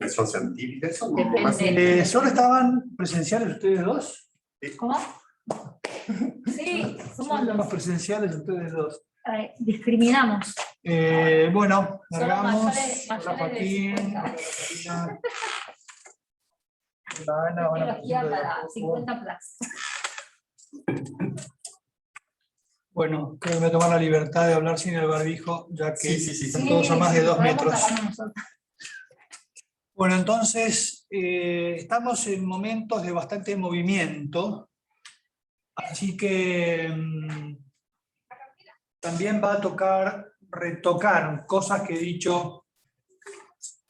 ¿Son científicas? ¿Son Depende. más? ¿Solo estaban presenciales ustedes dos? ¿Cómo? Sí, somos ¿Solo los... presenciales ustedes dos? discriminamos. Bueno, Somos largamos. mayores Hola, de Joaquín. 50. Hola, Ana, hola, Tecnología Joaquín. para 50 plus. Bueno, creo que me voy a tomar la libertad de hablar sin el barbijo, ya que Sí. están todos a más de 2 podemos metros. hablar nosotros. Bueno, entonces, estamos en momentos de bastante movimiento, así que también va a tocar retocar cosas que he dicho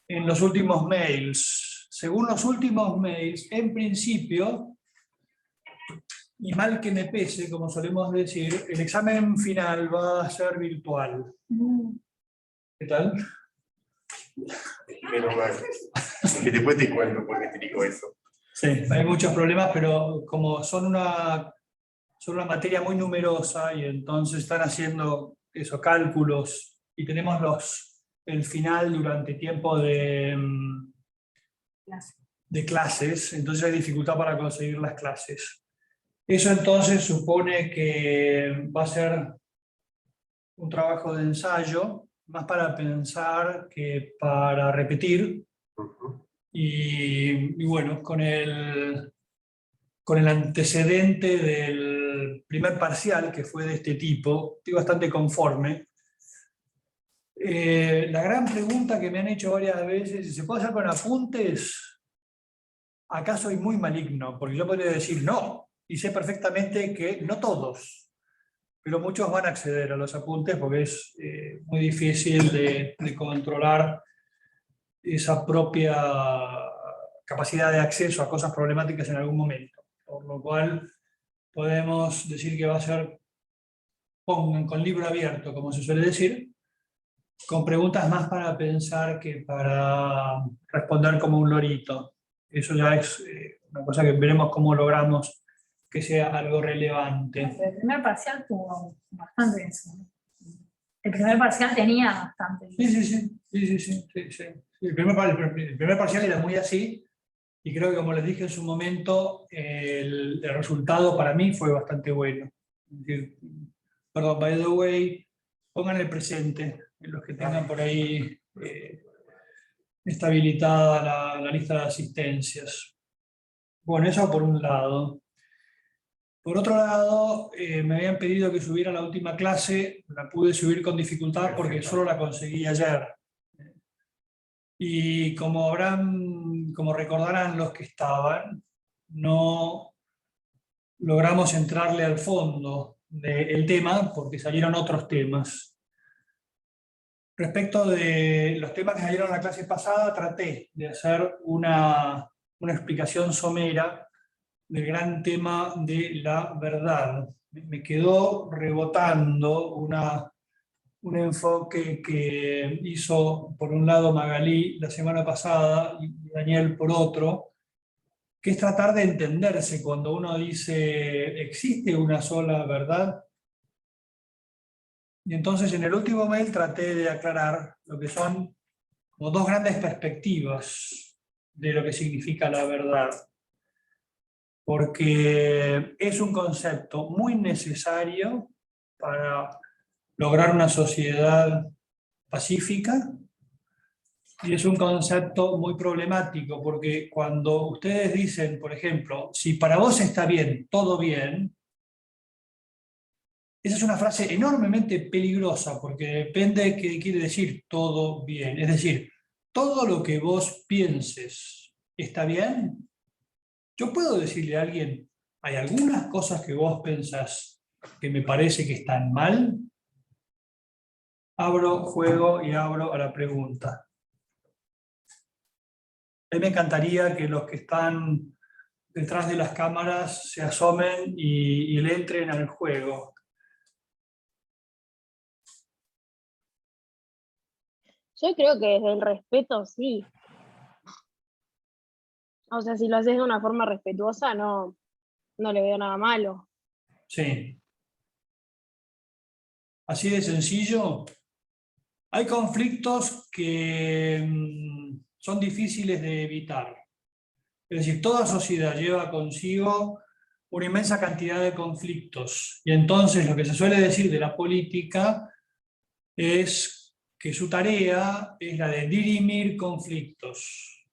en los últimos mails. Según los últimos mails, en principio, y mal que me pese, como solemos decir, el examen final va a ser virtual. ¿Qué tal? Menos mal. Que después te cuento por qué te digo eso. Sí, hay muchos problemas, pero como son una materia muy numerosa y entonces están haciendo esos cálculos y tenemos el final durante tiempo de clases, entonces hay dificultad para conseguir las clases. Eso entonces supone que va a ser un trabajo de ensayo, más para pensar que para repetir. Y bueno, con el antecedente del primer parcial, que fue de este tipo, estoy bastante conforme. La gran pregunta que me han hecho varias veces, ¿se puede hacer con apuntes? Acá soy muy maligno, porque yo podría decir no, y sé perfectamente que no todos, pero muchos van a acceder a los apuntes porque es muy difícil de controlar esa propia capacidad de acceso a cosas problemáticas en algún momento. Por lo cual podemos decir que va a ser con libro abierto, como se suele decir, con preguntas más para pensar que para responder como un lorito. Eso ya es una cosa que veremos cómo logramos que sea algo relevante. El primer parcial tuvo bastante de eso. El primer parcial tenía bastante. Sí. El primer parcial era muy así, y creo que, como les dije en su momento, el resultado para mí fue bastante bueno. Es decir, perdón, by the way, pongan el presente, en los que tengan por ahí está habilitada la lista de asistencias. Bueno, eso por un lado. Por otro lado, me habían pedido que subiera la última clase, la pude subir con dificultad porque solo la conseguí ayer. Y como recordarán los que estaban, no logramos entrarle al fondo del tema porque salieron otros temas. Respecto de los temas que salieron en la clase pasada, traté de hacer una explicación somera del gran tema de la verdad. Me quedó rebotando un enfoque que hizo por un lado Magalí la semana pasada y Daniel por otro, que es tratar de entenderse cuando uno dice ¿existe una sola verdad? Y entonces en el último mail traté de aclarar lo que son como dos grandes perspectivas de lo que significa la verdad. Porque es un concepto muy necesario para lograr una sociedad pacífica, y es un concepto muy problemático, porque cuando ustedes dicen, por ejemplo, si para vos está bien, todo bien, esa es una frase enormemente peligrosa, porque depende de qué quiere decir todo bien. Es decir, todo lo que vos pienses está bien. Yo puedo decirle a alguien, hay algunas cosas que vos pensás que me parece que están mal. Abro juego y abro a la pregunta. A mí me encantaría que los que están detrás de las cámaras se asomen y le entren al juego. Yo creo que desde el respeto sí. O sea, si lo haces de una forma respetuosa, no le veo nada malo. Sí. Así de sencillo. Hay conflictos que son difíciles de evitar. Es decir, toda sociedad lleva consigo una inmensa cantidad de conflictos. Y entonces lo que se suele decir de la política es que su tarea es la de dirimir conflictos,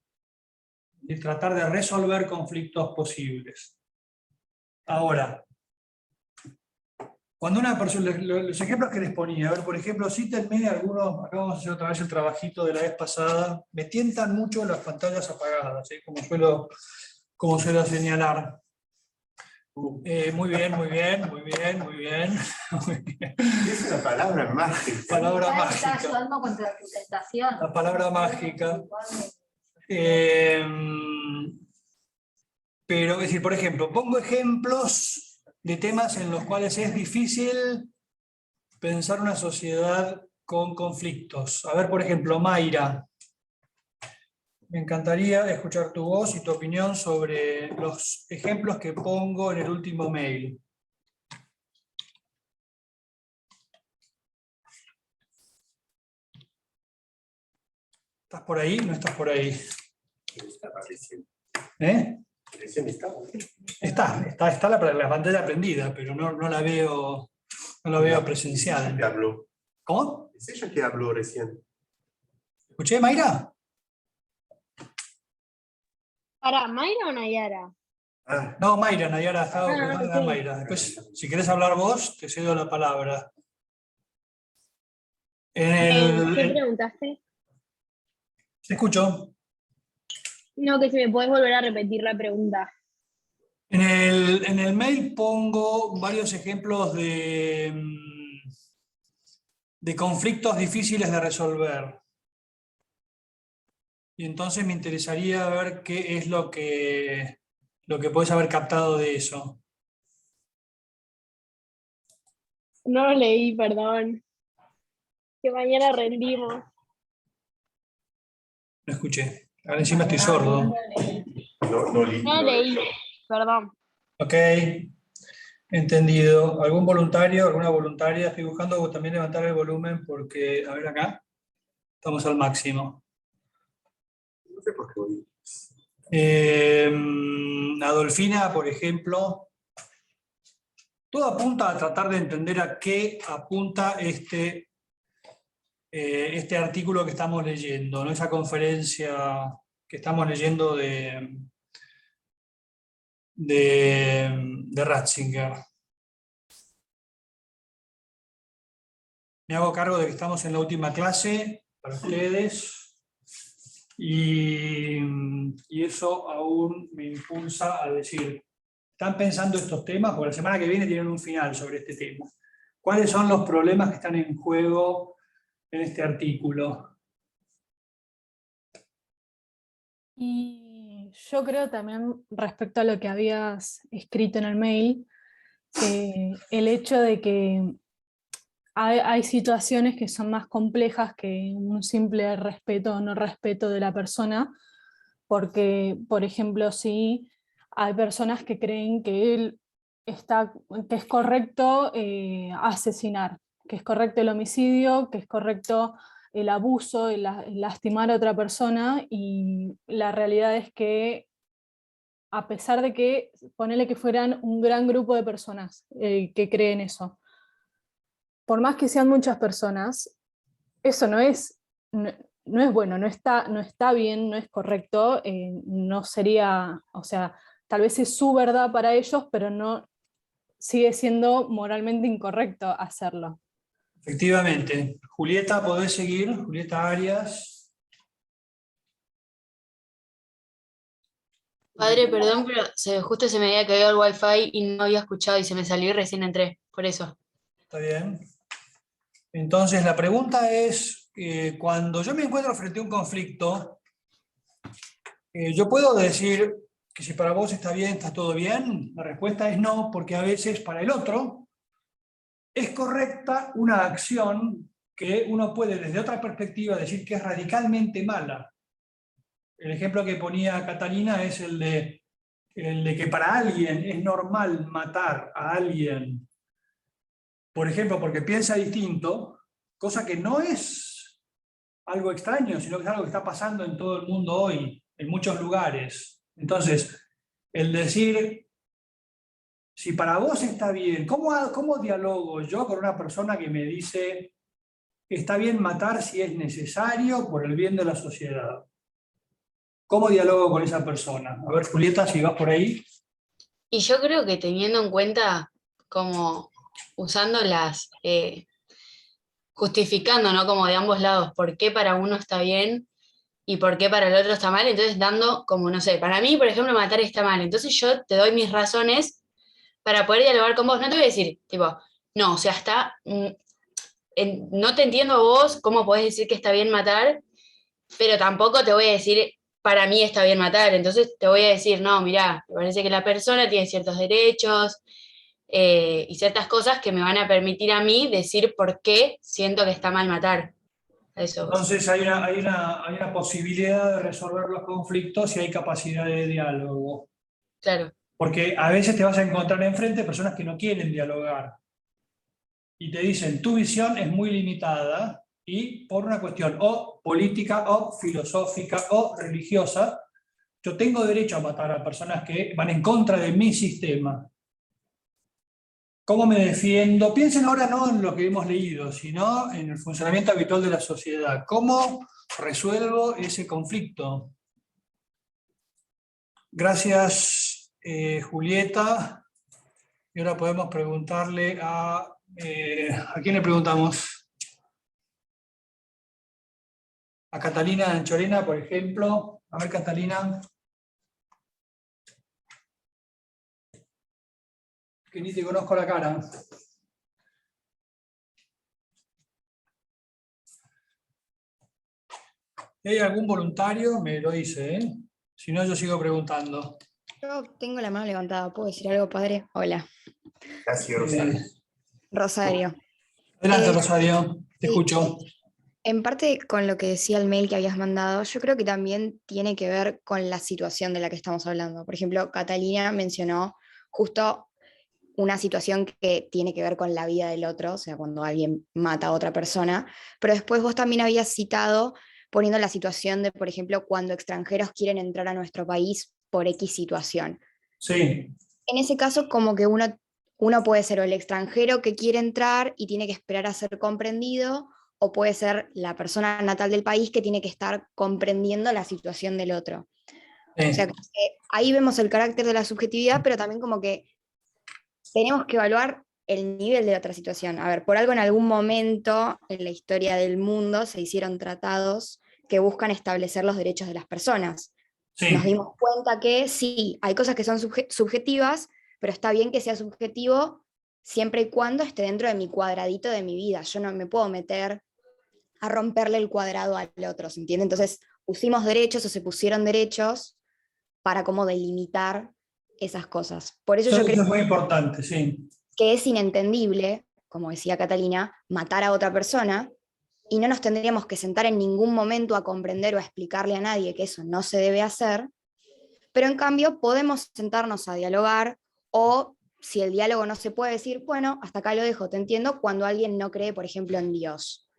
de tratar de resolver conflictos posibles. Ahora, cuando una persona, los ejemplos que les ponía, a ver, por ejemplo, cítenme algunos, acá vamos a hacer otra vez el trabajito de la vez pasada, me tientan mucho las pantallas apagadas, ¿sí? Como suelo señalar. Muy bien, muy bien, muy bien, muy bien. Es una palabra mágica. Palabra Está mágica. ayudando contra tu tentación. La palabra mágica. Pero, es decir, por ejemplo, pongo ejemplos de temas en los cuales es difícil pensar una sociedad con conflictos. A ver, por ejemplo, Mayra. Me encantaría escuchar tu voz y tu opinión sobre los ejemplos que pongo en el último mail. ¿Estás por ahí? ¿No estás por ahí? ¿Eh? Está la pantalla prendida, pero no la veo presencial. ¿Qué habló? ¿Cómo? Es ella que habló recién. ¿Escuché, Mayra? ¿Para Mayra o Nayara? Ah, No, Mayra, Nayara, estaba ocupando a ok. Mayra. Después, si querés hablar vos, te cedo la palabra. ¿Qué preguntaste? Te escucho. No, que si me podés volver a repetir la pregunta. En el mail pongo varios ejemplos de conflictos difíciles de resolver. Y entonces me interesaría ver qué es lo que podés haber captado de eso. No lo leí, perdón. Que mañana rendimos. No escuché. Ahora encima estoy sordo. no No leí, perdón. Ok, entendido. ¿Algún voluntario, alguna voluntaria? Estoy buscando también levantar el volumen porque, a ver acá, estamos al máximo. No sé por qué oí. Adolfina, por ejemplo, todo apunta a tratar de entender a qué apunta este artículo que estamos leyendo, ¿no? Esa conferencia que estamos leyendo de Ratzinger. Me hago cargo de que estamos en la última clase para ustedes y eso aún me impulsa a decir, ¿están pensando estos temas? Porque la semana que viene tienen un final sobre este tema. ¿Cuáles son los problemas que están en juego en este artículo? Y yo creo también respecto a lo que habías escrito en el mail, el hecho de que hay situaciones que son más complejas que un simple respeto o no respeto de la persona, porque, por ejemplo, sí hay personas que creen que que es correcto asesinar, que es correcto el homicidio, que es correcto el abuso, el lastimar a otra persona, y la realidad es que a pesar de que, ponele que fueran un gran grupo de personas que creen eso, por más que sean muchas personas, eso no es bueno, no está bien, no es correcto, no sería, o sea, tal vez es su verdad para ellos, pero no sigue siendo moralmente incorrecto hacerlo. Efectivamente. Julieta, ¿podés seguir? Julieta Arias. Padre, perdón, pero justo se me había caído el wifi y no había escuchado y se me salió y recién entré, por eso. Está bien. Entonces, la pregunta es, cuando yo me encuentro frente a un conflicto, ¿yo puedo decir que si para vos está bien, está todo bien? La respuesta es no, porque a veces para el otro es correcta una acción que uno puede desde otra perspectiva decir que es radicalmente mala. El ejemplo que ponía Catalina es el de que para alguien es normal matar a alguien, por ejemplo, porque piensa distinto, cosa que no es algo extraño, sino que es algo que está pasando en todo el mundo hoy, en muchos lugares. Entonces, el decir, si para vos está bien, ¿cómo dialogo yo con una persona que me dice que está bien matar si es necesario por el bien de la sociedad? ¿Cómo dialogo con esa persona? A ver, Julieta, si vas por ahí. Y yo creo que teniendo en cuenta, como usando justificando, ¿no? Como de ambos lados, por qué para uno está bien y por qué para el otro está mal, entonces dando como, no sé, para mí, por ejemplo, matar está mal, entonces yo te doy mis razones para poder dialogar con vos, no te voy a decir, tipo, no, o sea, no te entiendo a vos cómo podés decir que está bien matar, pero tampoco te voy a decir, para mí está bien matar, entonces te voy a decir, no, mirá, me parece que la persona tiene ciertos derechos y ciertas cosas que me van a permitir a mí decir por qué siento que está mal matar. Eso, Entonces hay una posibilidad de resolver los conflictos si hay capacidad de diálogo. claro, Porque a veces te vas a encontrar enfrente personas que no quieren dialogar y te dicen, tu visión es muy limitada y por una cuestión o política o filosófica o religiosa, yo tengo derecho a matar a personas que van en contra de mi sistema. ¿Cómo me defiendo? Piensen ahora no en lo que hemos leído, sino en el funcionamiento habitual de la sociedad. ¿Cómo resuelvo ese conflicto? Gracias, Julieta. Y ahora podemos preguntarle ¿a quién le preguntamos? A Catalina Anchorena, por ejemplo. A ver, Catalina. Que ni te conozco la cara. Si hay algún voluntario, me lo dice, ¿eh? Si no, yo sigo preguntando. Yo tengo la mano levantada, ¿puedo decir algo, padre? Hola, Gracias, Rosario. Rosario. Adelante, Eh, Rosario, te sí, escucho. en parte con lo que decía el mail que habías mandado, yo creo que también tiene que ver con la situación de la que estamos hablando. Por ejemplo, Catalina mencionó justo una situación que tiene que ver con la vida del otro, o sea, cuando alguien mata a otra persona, pero después vos también habías citado poniendo la situación de, por ejemplo, cuando extranjeros quieren entrar a nuestro país por X situación. Sí, En ese caso, como que uno puede ser o el extranjero que quiere entrar y tiene que esperar a ser comprendido, o puede ser la persona natal del país que tiene que estar comprendiendo la situación del otro. O sea, sí. que ahí vemos el carácter de la subjetividad, pero también como que tenemos que evaluar el nivel de la otra situación. A ver, por algo en algún momento en la historia del mundo se hicieron tratados que buscan establecer los derechos de las personas. Nos Sí. dimos cuenta que sí, hay cosas que son subjetivas, pero está bien que sea subjetivo siempre y cuando esté dentro de mi cuadradito de mi vida. Yo no me puedo meter a romperle el cuadrado al otro, ¿se entiende? Entonces pusimos derechos o se pusieron derechos para como delimitar esas cosas. Por eso yo Eso creo es muy importante, sí. que es inentendible, como decía Catalina, matar a otra persona, y no nos tendríamos que sentar en ningún momento a comprender o a explicarle a nadie que eso no se debe hacer, pero en cambio podemos sentarnos a dialogar, o si el diálogo no se puede decir, bueno, hasta acá lo dejo, te entiendo, cuando alguien no cree, por ejemplo, en Dios.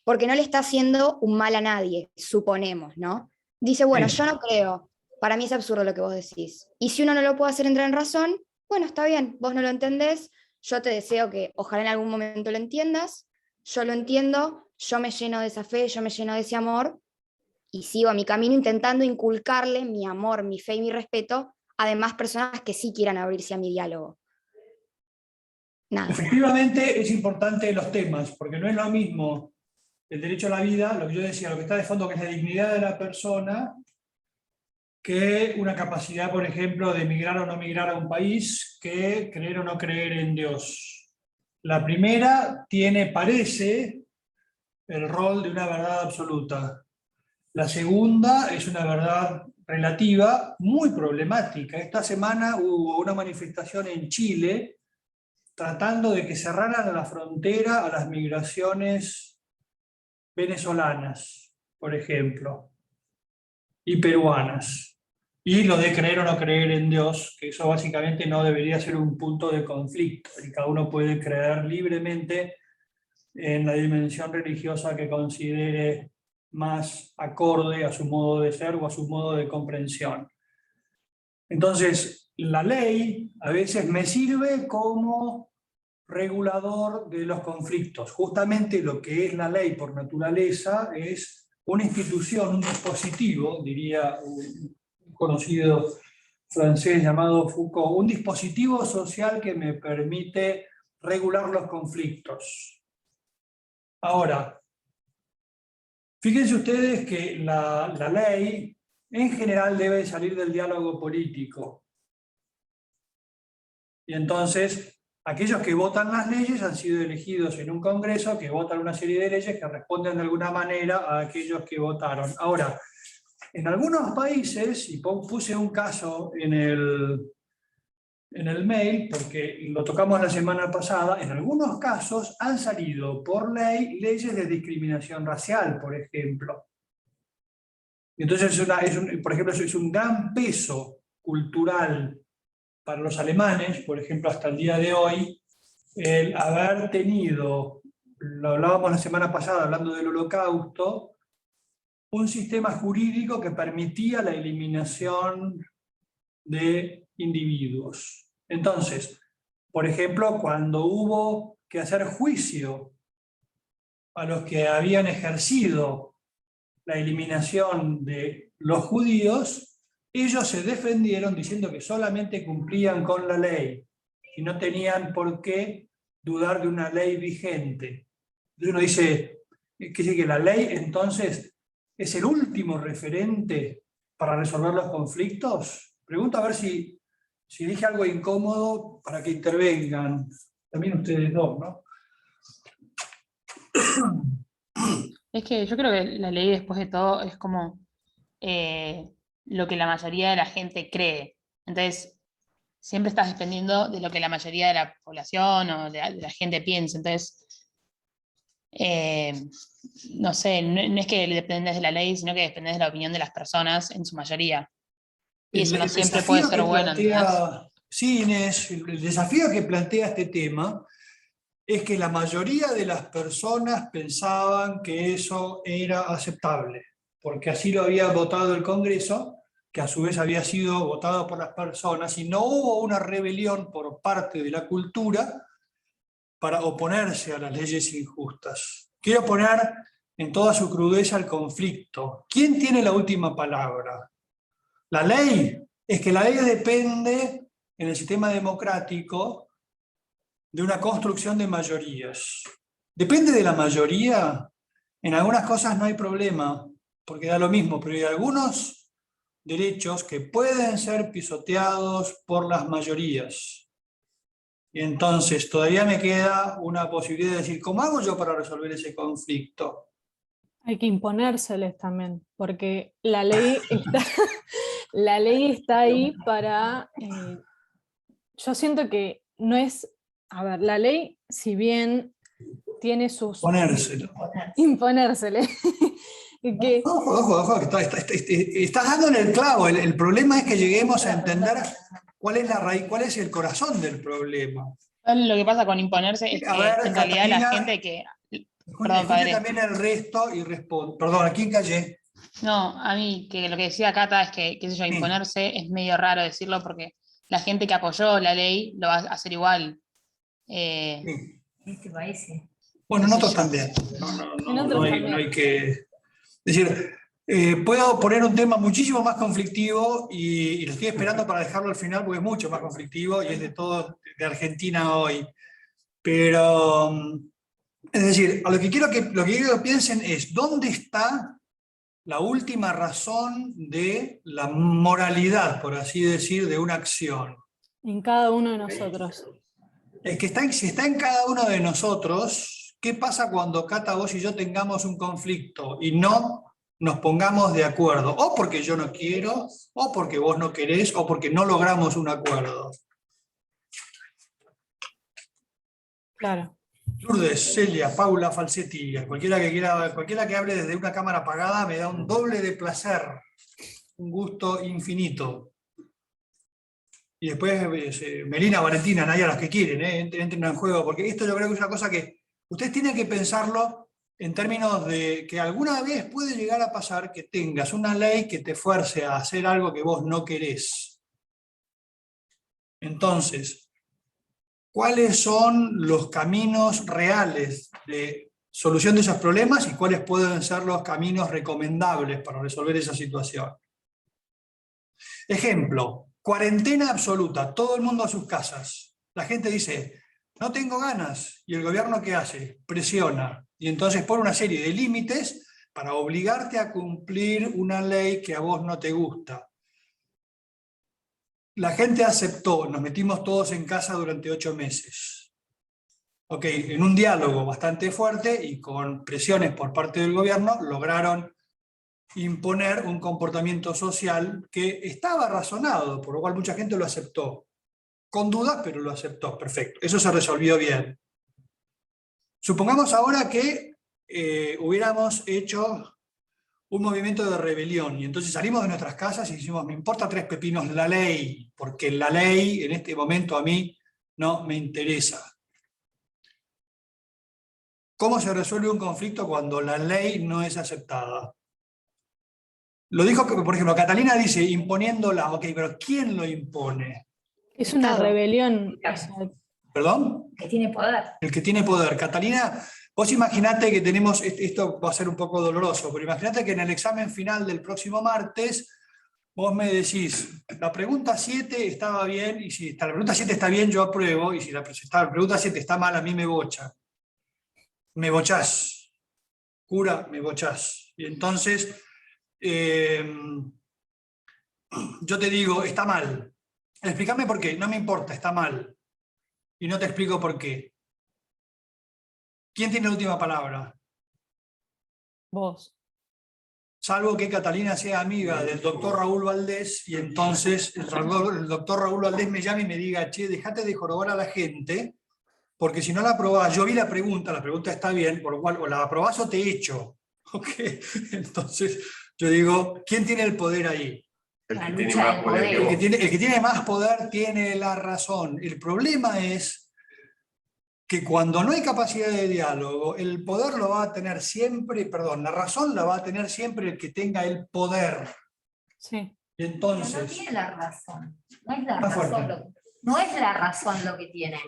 Porque no le está haciendo un mal a nadie, suponemos, ¿no? Dice, bueno, Sí. yo no creo, para mí es absurdo lo que vos decís. Y si uno no lo puede hacer entrar en razón, bueno, está bien, vos no lo entendés, yo te deseo que ojalá en algún momento lo entiendas, yo lo entiendo, yo me lleno de esa fe, yo me lleno de ese amor, y sigo a mi camino intentando inculcarle mi amor, mi fe y mi respeto a demás personas que sí quieran abrirse a mi diálogo. Nada. Efectivamente es importante los temas, porque no es lo mismo el derecho a la vida, lo que yo decía, lo que está de fondo, que es la dignidad de la persona, que una capacidad, por ejemplo, de migrar o no migrar a un país, que creer o no creer en Dios. La primera parece, el rol de una verdad absoluta. La segunda es una verdad relativa muy problemática. Esta semana hubo una manifestación en Chile tratando de que cerraran la frontera a las migraciones venezolanas, por ejemplo, y peruanas. Y lo de creer o no creer en Dios, que eso básicamente no debería ser un punto de conflicto, y cada uno puede creer libremente en la dimensión religiosa que considere más acorde a su modo de ser o a su modo de comprensión. Entonces, la ley a veces me sirve como regulador de los conflictos. Justamente lo que es la ley por naturaleza es una institución, un dispositivo, diría un conocido francés llamado Foucault, un dispositivo social que me permite regular los conflictos. Ahora, fíjense ustedes que la ley en general debe salir del diálogo político. Y entonces, aquellos que votan las leyes han sido elegidos en un congreso que votan una serie de leyes que responden de alguna manera a aquellos que votaron. Ahora, en algunos países, y puse un caso en el mail, porque lo tocamos la semana pasada, en algunos casos han salido por ley leyes de discriminación racial, por ejemplo. Entonces, por ejemplo, eso es un gran peso cultural para los alemanes, por ejemplo, hasta el día de hoy, el haber tenido, lo hablábamos la semana pasada hablando del Holocausto, un sistema jurídico que permitía la eliminación de individuos. Entonces, por ejemplo, cuando hubo que hacer juicio a los que habían ejercido la eliminación de los judíos, ellos se defendieron diciendo que solamente cumplían con la ley y no tenían por qué dudar de una ley vigente. Entonces uno dice que la ley entonces es el último referente para resolver los conflictos. Pregunto a ver si dije algo incómodo para que intervengan. También ustedes dos, ¿no? Es que yo creo que la ley después de todo es como lo que la mayoría de la gente cree. Entonces, siempre estás dependiendo de lo que la mayoría de la población o de la gente piensa. Entonces, no sé, no es que dependes de la ley, sino que dependes de la opinión de las personas en su mayoría. Y eso no siempre puede ser bueno. Sí, Inés, el desafío que plantea este tema es que la mayoría de las personas pensaban que eso era aceptable, porque así lo había votado el Congreso, que a su vez había sido votado por las personas, y no hubo una rebelión por parte de la cultura para oponerse a las leyes injustas. Quiero poner en toda su crudeza el conflicto. ¿Quién tiene la última palabra? ¿La ley? Es que la ley depende, en el sistema democrático, de una construcción de mayorías. Depende de la mayoría, en algunas cosas no hay problema, porque da lo mismo, pero hay algunos derechos que pueden ser pisoteados por las mayorías. Y entonces todavía me queda una posibilidad de decir, ¿cómo hago yo para resolver ese conflicto? Hay que imponérseles también, porque la ley está ahí para... yo siento que no es... A ver, la ley, si bien tiene sus... Imponérsele. Que... Ojo, estás dando en el clavo. El problema es que lleguemos a entender cuál es la raíz, cuál es el corazón del problema. Lo que pasa con imponerse es que en realidad la gente que... Perdón, padre. También el resto y respondo. Perdón, ¿a quién callé? No, a mí, que lo que decía Cata es que, qué sé yo, imponerse es medio raro decirlo porque la gente que apoyó la ley lo va a hacer igual. En este país, sí. Bueno, nosotros también. No hay que... Es decir, puedo poner un tema muchísimo más conflictivo y lo estoy esperando para dejarlo al final porque es mucho más conflictivo y es de todo de Argentina hoy. Pero, es decir, lo que quiero que piensen es, ¿dónde está la última razón de la moralidad, por así decir, de una acción? En cada uno de nosotros. Es que si está en cada uno de nosotros, ¿qué pasa cuando Cata, vos y yo tengamos un conflicto y no nos pongamos de acuerdo? O porque yo no quiero, o porque vos no querés, o porque no logramos un acuerdo. Claro. Lourdes, Celia, Paula, Falsetti, cualquiera que hable desde una cámara apagada me da un doble de placer, un gusto infinito. Y después Melina, Valentina, Naya, los que quieren, entren en juego, porque esto yo creo que es una cosa que ustedes tienen que pensarlo en términos de que alguna vez puede llegar a pasar que tengas una ley que te fuerce a hacer algo que vos no querés. Entonces, ¿cuáles son los caminos reales de solución de esos problemas y cuáles pueden ser los caminos recomendables para resolver esa situación? Ejemplo, cuarentena absoluta, todo el mundo a sus casas. La gente dice, no tengo ganas, y el gobierno ¿qué hace? Presiona, y entonces pone una serie de límites para obligarte a cumplir una ley que a vos no te gusta. La gente aceptó, nos metimos todos en casa durante 8 meses. Ok, en un diálogo bastante fuerte y con presiones por parte del gobierno, lograron imponer un comportamiento social que estaba razonado, por lo cual mucha gente lo aceptó. Con dudas, pero lo aceptó, perfecto. Eso se resolvió bien. Supongamos ahora que hubiéramos hecho un movimiento de rebelión y entonces salimos de nuestras casas y decimos, me importa 3 pepinos la ley, porque la ley en este momento a mí no me interesa. ¿Cómo se resuelve un conflicto cuando la ley no es aceptada? Lo dijo, por ejemplo, Catalina dice, imponiéndola, ok, pero ¿quién lo impone? Es una Estado. rebelión. Claro. O sea, ¿Perdón? Que tiene poder. El que tiene poder. Catalina, vos imaginate que tenemos, esto va a ser un poco doloroso, pero imaginate que en el examen final del próximo martes, vos me decís, la pregunta 7 estaba bien, y si la pregunta 7 está bien, yo apruebo, y si la pregunta 7 está mal, a mí me bocha. Me bochás. Cura, me bochás. Y entonces, yo te digo, está mal. Explícame por qué, no me importa, está mal. Y no te explico por qué. ¿Quién tiene la última palabra? vos. Salvo que Catalina sea amiga del doctor Raúl Valdés, y entonces el doctor Raúl Valdés me llame y me diga, che, dejate de jorobar a la gente, porque si no la aprobás, yo vi la pregunta está bien, por lo cual o la aprobás o te echo. ¿Okay? Entonces yo digo, ¿quién tiene el poder ahí? El La que tiene lucha más de poder que poder. vos. El que tiene más poder tiene la razón. El problema es que cuando no hay capacidad de diálogo, el poder lo va a tener siempre, perdón, la razón la va a tener siempre el que tenga el poder. Sí. Y Pero no entonces, tiene la razón. No es la Más razón fuerte. no es la razón lo que tiene.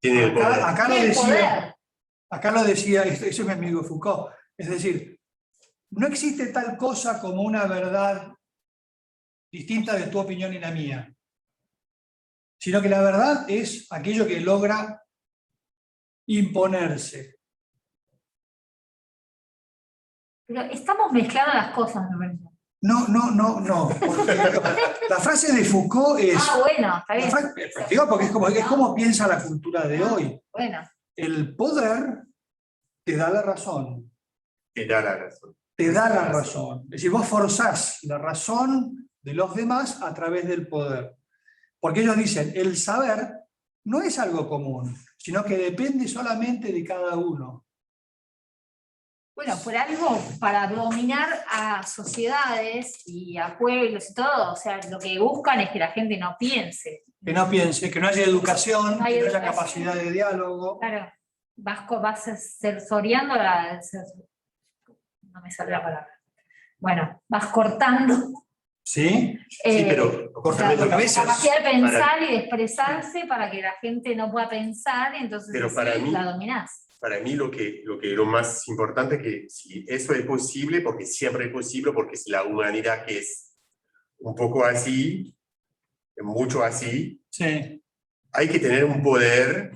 Tiene el poder. acá Tiene el poder. lo decía, eso es mi amigo Foucault, es decir, no existe tal cosa como una verdad distinta de tu opinión y la mía, sino que la verdad es aquello que logra imponerse. Pero estamos mezclando las cosas, me parece. No. Porque la frase de Foucault es... Ah, bueno, está bien. Digo, porque es como piensa la cultura de hoy. Bueno, El poder te da la razón. Te da la razón. Te da la razón. Es decir, vos forzás la razón de los demás a través del poder. Porque ellos dicen, el saber no es algo común, sino que depende solamente de cada uno. bueno, por algo, para dominar a sociedades y a pueblos y todo, o sea, lo que buscan es que la gente no piense. Que no piense, que no haya educación, No hay que no haya educación. capacidad de diálogo. Claro, vas censoreando no me sale la palabra. Bueno, vas cortando. ¿Sí? Sí, pero Córtame la la cabeza. capacidad de pensar y de expresarse para que la gente no pueda pensar y entonces Pero así para mí- la dominás. Para mí lo más importante es que si eso es posible, porque siempre es posible, porque es la humanidad que es un poco así, mucho así, Sí. hay que tener un poder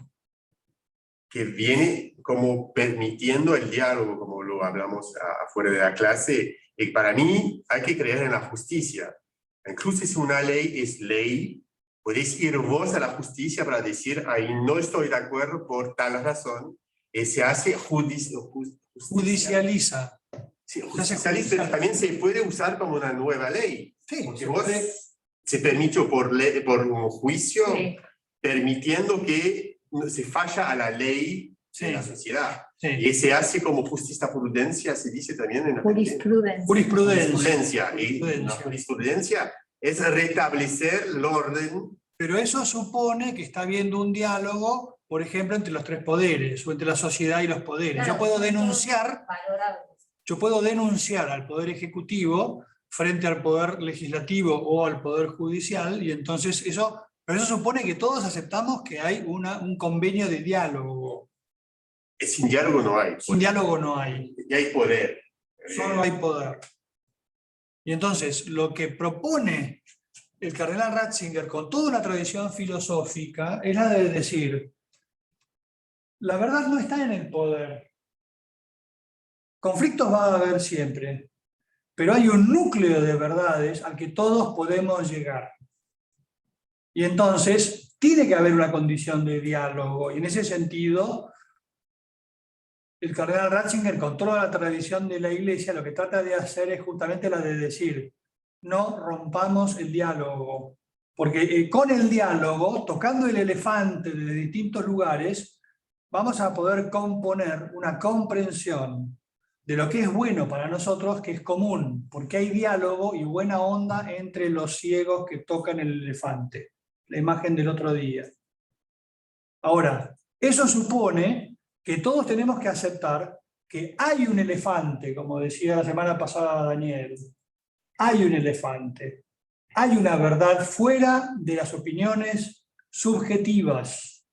que viene como permitiendo el diálogo, como lo hablamos afuera de la clase. Y para mí hay que creer en la justicia. Incluso si una ley es ley, podéis ir vos a la justicia para decir, ahí no estoy de acuerdo por tal razón, y se hace justicia. Judicializa. Sí, Se hace judicializa, pero judicial. también se puede usar como una nueva ley. Sí, Porque se vos puede. se permitió por un juicio, Sí. permitiendo que se falla a la ley Sí. de la sociedad. Sí. Y se hace como jurisprudencia, se dice también en la Jurisprudencia. Jurisprudencia. Y la jurisprudencia es restablecer el orden. Pero eso supone que está habiendo un diálogo por ejemplo, entre los tres poderes, o entre la sociedad y los poderes. Claro, Yo puedo son denunciar, todos valorables. yo puedo denunciar al Poder Ejecutivo frente al Poder Legislativo o al Poder Judicial, y entonces eso, pero eso supone que todos aceptamos que hay un convenio de diálogo. Sin diálogo no hay. Sin diálogo no hay, Y hay poder. solo hay poder. Y entonces lo que propone el cardenal Ratzinger con toda una tradición filosófica es la de decir, la verdad no está en el poder. Conflictos va a haber siempre, pero hay un núcleo de verdades al que todos podemos llegar. Y entonces tiene que haber una condición de diálogo, y en ese sentido el cardenal Ratzinger, con toda la tradición de la Iglesia, lo que trata de hacer es justamente la de decir, no rompamos el diálogo, porque con el diálogo, tocando el elefante de distintos lugares, vamos a poder componer una comprensión de lo que es bueno para nosotros, que es común, porque hay diálogo y buena onda entre los ciegos que tocan el elefante, la imagen del otro día. Ahora, eso supone que todos tenemos que aceptar que hay un elefante, como decía la semana pasada Daniel, hay un elefante, hay una verdad fuera de las opiniones subjetivas.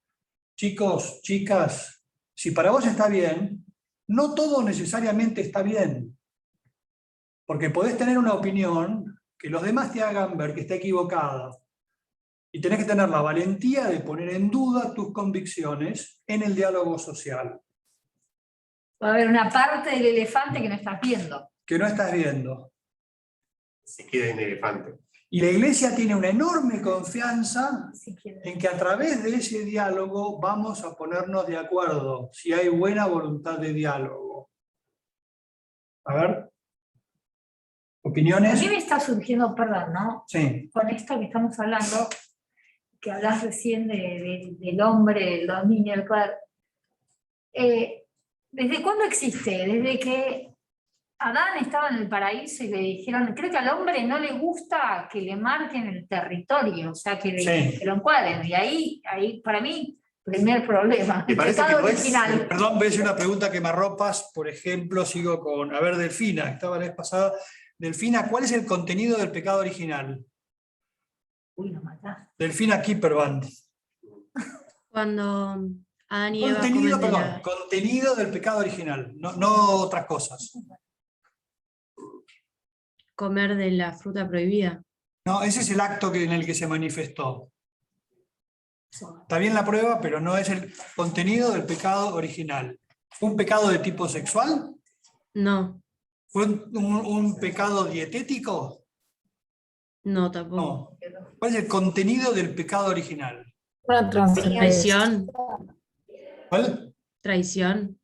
Chicos, chicas, si para vos está bien, no todo necesariamente está bien, porque podés tener una opinión que los demás te hagan ver que está equivocada, y tenés que tener la valentía de poner en duda tus convicciones en el diálogo social. Va a haber una parte del elefante que no estás viendo. Que no estás viendo. Se queda en elefante. Y la Iglesia tiene una enorme confianza Si quieres. en que a través de ese diálogo vamos a ponernos de acuerdo, si hay buena voluntad de diálogo. A ver. A ¿Opiniones? mí me está surgiendo, perdón, ¿no? Sí. Con esto que estamos hablando, que hablas recién del hombre, del dominio, del poder. ¿Desde cuándo existe? Desde que Adán estaba en el paraíso y le dijeron, creo que al hombre no le gusta que le marquen el territorio, o sea, que Sí. lo encuadren. Y ahí, para mí, primer problema. Me parece Pecado que no es- original. Perdón, voy a hacer una pregunta quemarropas. Por ejemplo, sigo con, a ver, Delfina, estaba la vez pasada. Delfina, ¿cuál es el contenido del pecado original? Uy, lo mataste. Delfina Kipperband. Cuando Adán y Eva Contenido, comen de perdón, contenido del pecado original, no otras cosas. comer de la fruta prohibida. No, ese es el acto en el que se manifestó. Está bien la prueba, pero no es el contenido del pecado original. ¿Fue un pecado de tipo sexual? No, ¿Fue un pecado dietético? no tampoco. No. ¿Cuál es el contenido del pecado original? Una transcendencia. Traición, ¿Cuál? traición.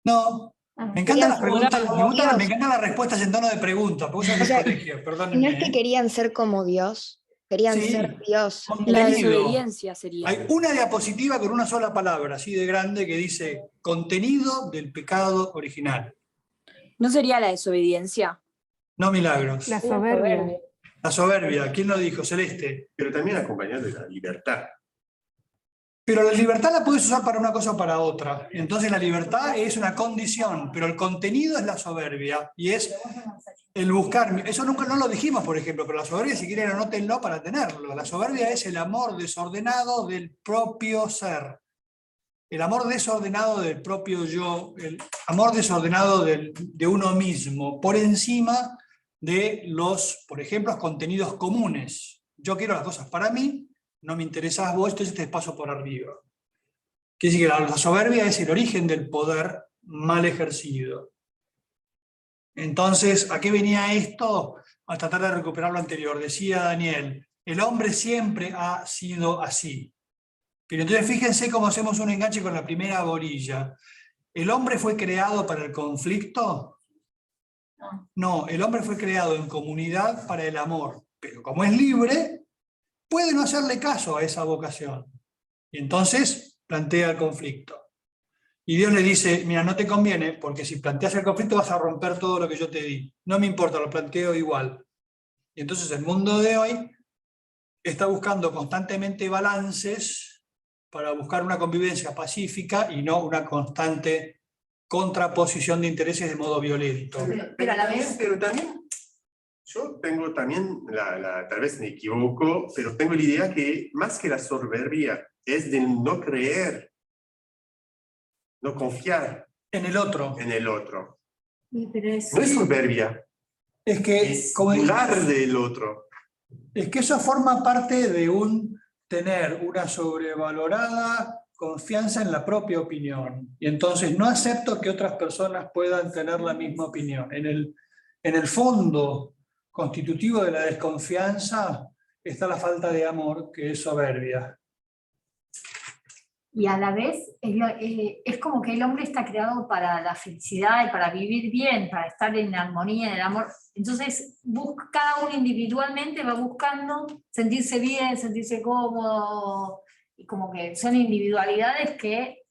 No. Me encantan las preguntas, me encantan las respuestas en tono de pregunta, porque eso es O sea, el colegio, ¿No perdónenme. es que querían ser como Dios? Querían Sí. ser Dios. La Contenido. desobediencia sería. Hay una diapositiva con una sola palabra, así de grande, que dice contenido del pecado original. ¿No sería la desobediencia? No milagros. La soberbia. La soberbia, ¿quién lo dijo? Celeste. Pero también acompañado de la libertad. Pero la libertad la puedes usar para una cosa o para otra. Entonces la libertad es una condición, pero el contenido es la soberbia. Y es el buscar. Eso nunca no lo dijimos, por ejemplo, pero la soberbia, si quieren, anótenlo para tenerlo. La soberbia es el amor desordenado del propio ser. El amor desordenado del propio yo, el amor desordenado de uno mismo, por encima de los, por ejemplo, los contenidos comunes. Yo quiero las cosas para mí, no me interesas vos, entonces te paso por arriba. Quiere decir que la soberbia es el origen del poder mal ejercido. Entonces, ¿a qué venía esto? A tratar de recuperar lo anterior. Decía Daniel, el hombre siempre ha sido así. Pero entonces fíjense cómo hacemos un enganche con la primera orilla. ¿El hombre fue creado para el conflicto? No, el hombre fue creado en comunidad para el amor. Pero como es libre, puede no hacerle caso a esa vocación. Y entonces plantea el conflicto. Y Dios le dice, mira, no te conviene, porque si planteas el conflicto vas a romper todo lo que yo te di. No me importa, lo planteo igual. Y entonces el mundo de hoy está buscando constantemente balances para buscar una convivencia pacífica y no una constante contraposición de intereses de modo violento. Pero a la vez- Pero también, yo tengo también, tal vez me equivoco, pero tengo la idea que más que la soberbia es de no creer, no confiar En el otro. en el otro. Sí, pero es- No es soberbia, Es que, es como dudar del otro. es que eso forma parte de tener una sobrevalorada confianza en la propia opinión. Y entonces no acepto que otras personas puedan tener la misma opinión. En el fondo constitutivo de la desconfianza está la falta de amor, que es soberbia. Y a la vez es como que el hombre está creado para la felicidad y para vivir bien, para estar en armonía, en el amor. Entonces, cada uno individualmente va buscando sentirse bien, sentirse cómodo, y como que son individualidades que...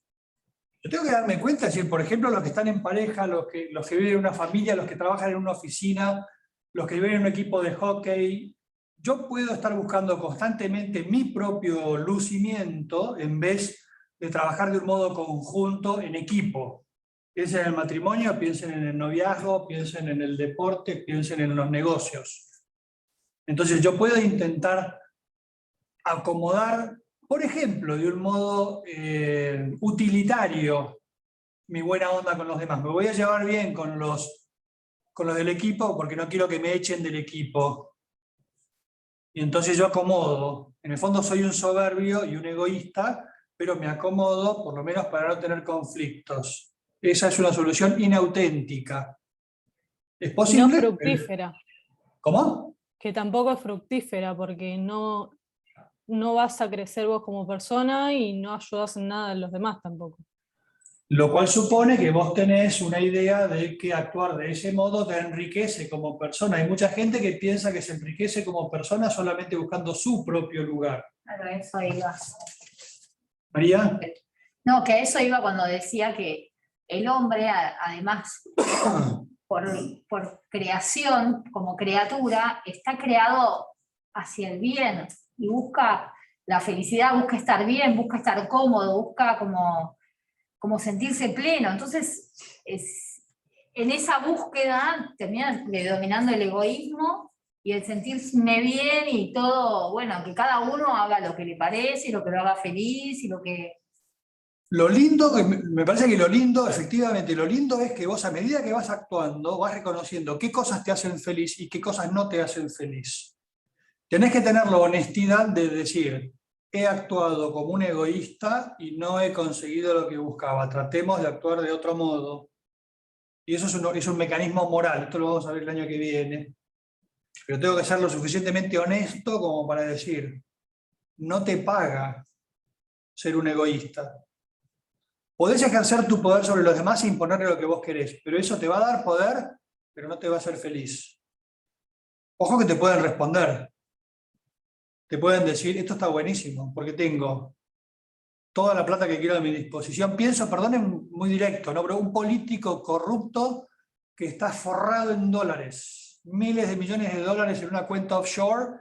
Yo tengo que darme cuenta, si por ejemplo los que están en pareja, los que viven en una familia, los que trabajan en una oficina, los que viven en un equipo de hockey, yo puedo estar buscando constantemente mi propio lucimiento en vez de trabajar de un modo conjunto en equipo. Piensen en el matrimonio, piensen en el noviazgo, piensen en el deporte, piensen en los negocios. Entonces yo puedo intentar acomodar, por ejemplo, de un modo utilitario, mi buena onda con los demás. Me voy a llevar bien con los del equipo porque no quiero que me echen del equipo. Y entonces yo acomodo. En el fondo soy un soberbio y un egoísta, pero me acomodo por lo menos para no tener conflictos. Esa es una solución inauténtica. ¿Es Y posible? no fructífera. ¿Cómo? Que tampoco es fructífera, porque no vas a crecer vos como persona y no ayudas en nada a los demás tampoco. Lo cual supone que vos tenés una idea de que actuar de ese modo te enriquece como persona. Hay mucha gente que piensa que se enriquece como persona solamente buscando su propio lugar. Claro, eso iba. María. No, que a eso iba cuando decía que el hombre, además, por creación, como criatura, está creado hacia el bien y busca la felicidad, busca estar bien, busca estar cómodo, busca como sentirse pleno. Entonces, en esa búsqueda termina predominando el egoísmo y el sentirme bien y todo, bueno, que cada uno haga lo que le parece, lo que lo haga feliz y lo que... Lo lindo, me parece que lo lindo, efectivamente, lo lindo es que vos a medida que vas actuando, vas reconociendo qué cosas te hacen feliz y qué cosas no te hacen feliz. Tenés que tener la honestidad de decir, he actuado como un egoísta y no he conseguido lo que buscaba. Tratemos de actuar de otro modo. Y eso es un mecanismo moral, esto lo vamos a ver el año que viene. Pero tengo que ser lo suficientemente honesto como para decir, no te paga ser un egoísta. Podés ejercer tu poder sobre los demás e imponerle lo que vos querés, pero eso te va a dar poder, pero no te va a hacer feliz. Ojo que te pueden responder. Te pueden decir, esto está buenísimo, porque tengo toda la plata que quiero a mi disposición. Pienso, perdonen muy directo, ¿no? Pero un político corrupto que está forrado en dólares, miles de millones de dólares en una cuenta offshore,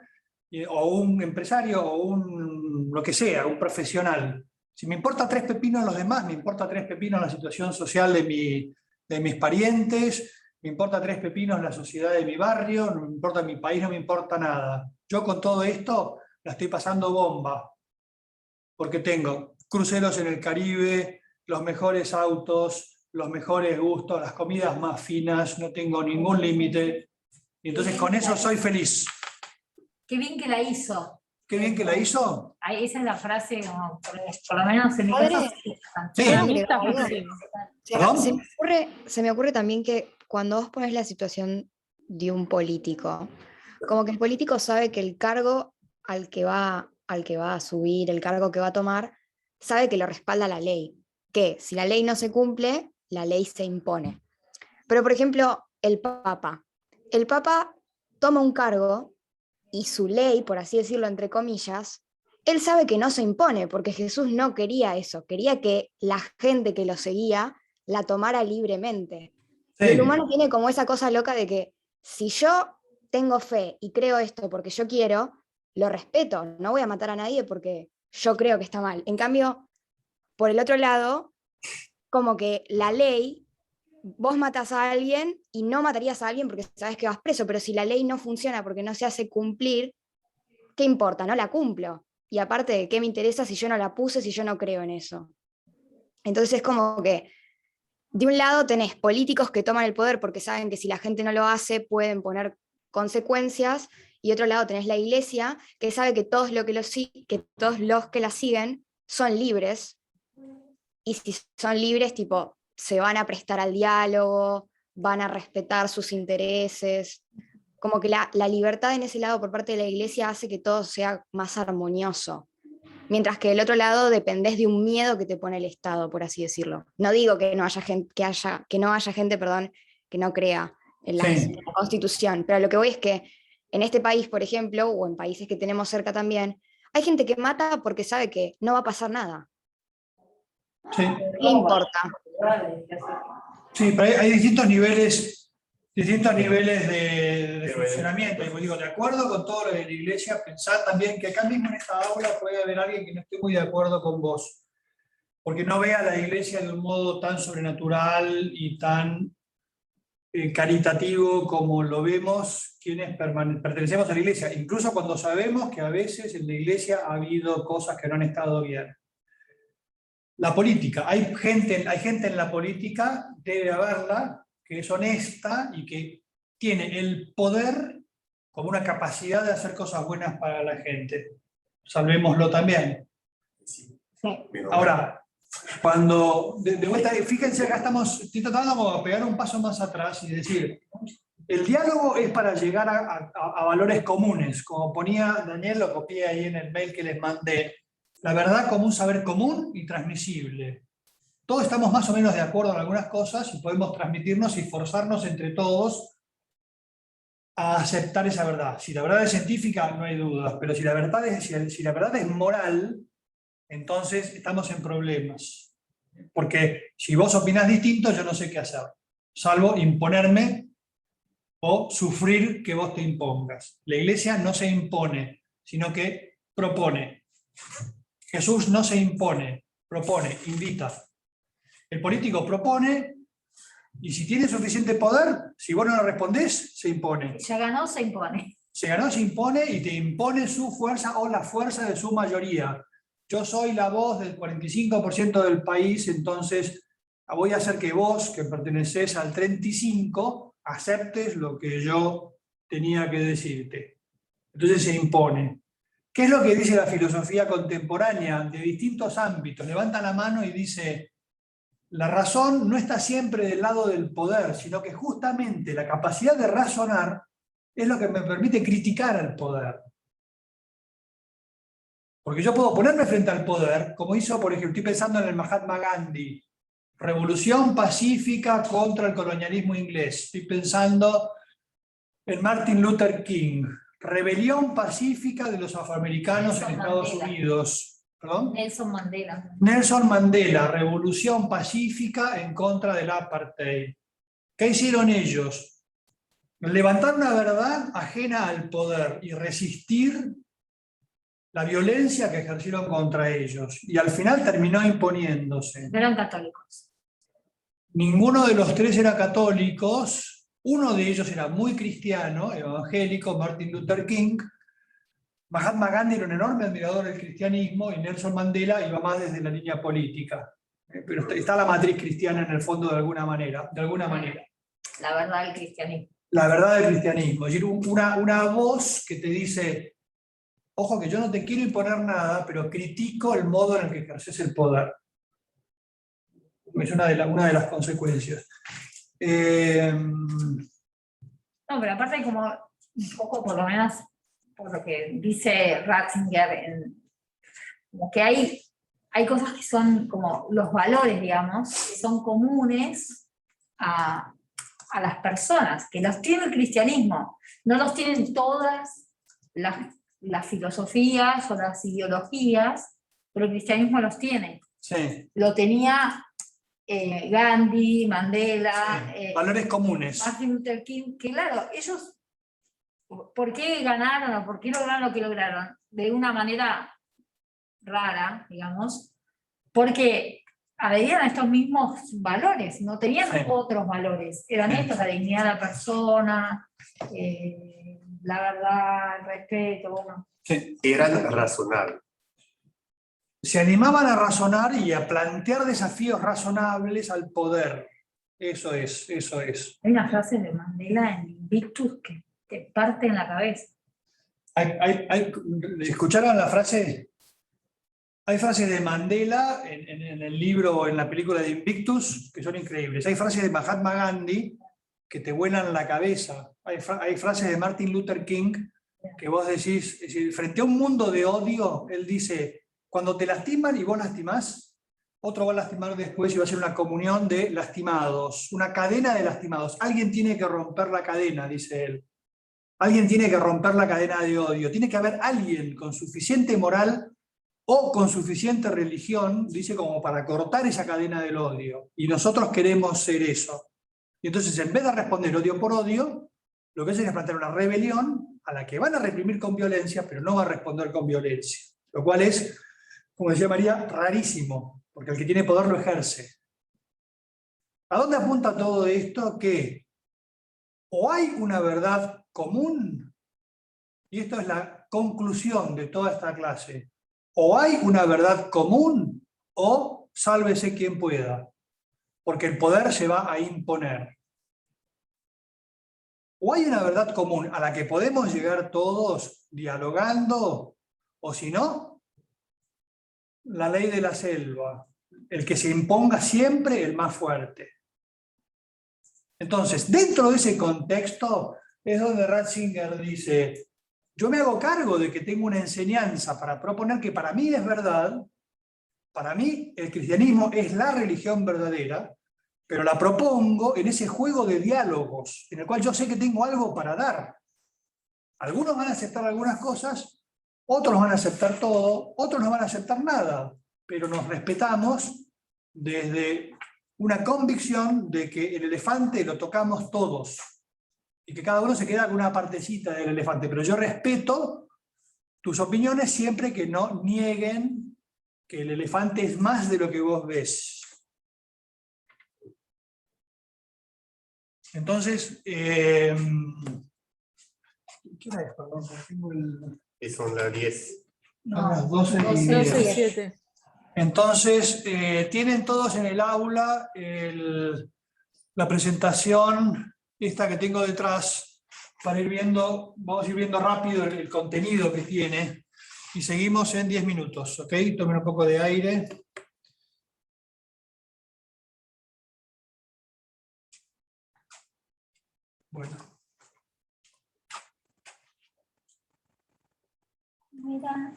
o un empresario, o lo que sea, un profesional. Si me importa 3 pepinos los demás, me importa 3 pepinos la situación social de mis parientes, me importa 3 pepinos la sociedad de mi barrio, no me importa mi país, no me importa nada. Yo con todo esto la estoy pasando bomba, porque tengo cruceros en el Caribe, los mejores autos, los mejores gustos, las comidas más finas, no tengo ningún límite. Y entonces con eso soy feliz. Qué bien que la hizo. Qué bien que la hizo. Ahí, esa es la frase, como, por lo menos en mi Padre, caso. Sí. Para mí agregar está algo? fácil. ¿Perdón? Se me ocurre también que cuando vos pones la situación de un político, como que el político sabe que el cargo al que va a subir, el cargo que va a tomar, sabe que lo respalda la ley, que si la ley no se cumple, la ley se impone. Pero por ejemplo, el Papa toma un cargo y su ley, por así decirlo entre comillas, él sabe que no se impone, porque Jesús no quería eso, quería que la gente que lo seguía la tomara libremente. Sí. Y el humano tiene como esa cosa loca de que si yo tengo fe y creo esto porque yo quiero, lo respeto, no voy a matar a nadie porque yo creo que está mal. En cambio, por el otro lado, como que la ley, vos matás a alguien y no matarías a alguien porque sabes que vas preso, pero si la ley no funciona porque no se hace cumplir, ¿qué importa? No la cumplo. Y aparte, ¿qué me interesa si yo no la puse, si yo no creo en eso? Entonces es como que, de un lado tenés políticos que toman el poder porque saben que si la gente no lo hace pueden poner consecuencias, y otro lado tenés la iglesia que sabe que todos los que la siguen son libres, y si son libres, tipo, se van a prestar al diálogo, van a respetar sus intereses. Como que la libertad en ese lado por parte de la iglesia hace que todo sea más armonioso. Mientras que del otro lado dependés de un miedo que te pone el Estado, por así decirlo. No digo que no haya gente, perdón, que no crea en Sí. la Constitución, pero lo que voy es que en este país, por ejemplo, o en países que tenemos cerca también, hay gente que mata porque sabe que no va a pasar nada. Sí. ¿Qué le importa? Sí, pero hay distintos niveles de funcionamiento. Y digo, de acuerdo con todo lo de la iglesia, pensar también que acá mismo en esta aula puede haber alguien que no esté muy de acuerdo con vos, porque no vea a la iglesia de un modo tan sobrenatural y tan caritativo como lo vemos quienes pertenecemos a la iglesia, incluso cuando sabemos que a veces en la iglesia ha habido cosas que no han estado bien. La política, hay gente en la política, debe haberla, que es honesta y que tiene el poder como una capacidad de hacer cosas buenas para la gente. Salvémoslo también. Sí. Ahora, cuando, de vuelta, fíjense, acá estoy tratando de pegar un paso más atrás y decir, el diálogo es para llegar a valores comunes, como ponía Daniel, lo copié ahí en el mail que les mandé. La verdad como un saber común y transmisible. Todos estamos más o menos de acuerdo en algunas cosas y podemos transmitirnos y forzarnos entre todos a aceptar esa verdad. Si la verdad es científica, no hay dudas, pero si la verdad es moral, entonces estamos en problemas. Porque si vos opinás distinto, yo no sé qué hacer, salvo imponerme o sufrir que vos te impongas. La iglesia no se impone, sino que propone. Jesús no se impone, propone, invita. El político propone, y si tiene suficiente poder, si vos no lo respondés, se impone. Ya ganó, se impone. Se ganó, se impone, y te impone su fuerza o la fuerza de su mayoría. Yo soy la voz del 45% del país, entonces voy a hacer que vos, que pertenecés al 35%, aceptes lo que yo tenía que decirte. Entonces se impone. ¿Qué es lo que dice la filosofía contemporánea de distintos ámbitos? Levanta la mano y dice, la razón no está siempre del lado del poder, sino que justamente la capacidad de razonar es lo que me permite criticar al poder. Porque yo puedo ponerme frente al poder, como hizo, por ejemplo, estoy pensando en el Mahatma Gandhi, revolución pacífica contra el colonialismo inglés. Estoy pensando en Martin Luther King, rebelión pacífica de los afroamericanos en Estados Unidos. ¿Perdón? Nelson Mandela. Nelson Mandela, revolución pacífica en contra del apartheid. ¿Qué hicieron ellos? Levantar una verdad ajena al poder y resistir la violencia que ejercieron contra ellos. Y al final terminó imponiéndose. No eran católicos. Ninguno de los tres era católicos. Uno de ellos era muy cristiano, evangélico, Martin Luther King. Mahatma Gandhi era un enorme admirador del cristianismo y Nelson Mandela iba más desde la línea política. Pero está la matriz cristiana en el fondo de alguna manera. La verdad del cristianismo. La verdad del cristianismo. Es decir, una voz que te dice, ojo que yo no te quiero imponer nada, pero critico el modo en el que ejerces el poder. Es una de las consecuencias. No, pero aparte hay como un poco, por lo menos, por lo que dice Ratzinger, como que hay cosas que son como los valores, digamos, que son comunes a las personas, que los tiene el cristianismo, no los tienen todas las filosofías o las ideologías, pero el cristianismo los tiene. Sí. Lo tenía Gandhi, Mandela, Sí. Valores comunes. Martin Luther King, que claro, ellos, ¿por qué ganaron o por qué lograron lo que lograron? De una manera rara, digamos, porque adherían a estos mismos valores, no tenían Sí. otros valores, eran Sí. estos, la dignidad de la persona, la verdad, el respeto, bueno. Sí. Eran razonables. Se animaban a razonar y a plantear desafíos razonables al poder. Eso es, eso es. Hay una frase de Mandela en Invictus que te parte en la cabeza. ¿Escucharon la frase? Hay frases de Mandela en el libro o en la película de Invictus que son increíbles. Hay frases de Mahatma Gandhi que te vuelan la cabeza. Hay frases de Martin Luther King que vos decís, es decir, frente a un mundo de odio, él dice, cuando te lastiman y vos lastimás, otro va a lastimar después y va a ser una comunión de lastimados, una cadena de lastimados. Alguien tiene que romper la cadena, dice él. Alguien tiene que romper la cadena de odio. Tiene que haber alguien con suficiente moral o con suficiente religión, dice, como para cortar esa cadena del odio. Y nosotros queremos ser eso. Y entonces, en vez de responder odio por odio, lo que hacen es plantear una rebelión a la que van a reprimir con violencia, pero no va a responder con violencia. Lo cual es, como decía María, rarísimo, porque el que tiene poder lo ejerce. ¿A dónde apunta todo esto? Que o hay una verdad común, y esto es la conclusión de toda esta clase, o hay una verdad común o sálvese quien pueda, porque el poder se va a imponer. O hay una verdad común a la que podemos llegar todos dialogando, o si no, la ley de la selva, el que se imponga siempre el más fuerte. Entonces, dentro de ese contexto es donde Ratzinger dice, yo me hago cargo de que tengo una enseñanza para proponer que para mí es verdad, para mí el cristianismo es la religión verdadera, pero la propongo en ese juego de diálogos, en el cual yo sé que tengo algo para dar. Algunos van a aceptar algunas cosas, otros van a aceptar todo, otros no van a aceptar nada, pero nos respetamos desde una convicción de que el elefante lo tocamos todos y que cada uno se queda con una partecita del elefante, pero yo respeto tus opiniones siempre que no nieguen que el elefante es más de lo que vos ves. Entonces, ¿qué hora es? Perdón, tengo el... Y son las 10. A las 12 y 12 y 10. 7. Entonces, tienen todos en el aula la presentación, esta que tengo detrás, para ir viendo, vamos a ir viendo rápido el contenido que tiene, y seguimos en 10 minutos, ¿ok? Tomen un poco de aire. Bueno. Mira.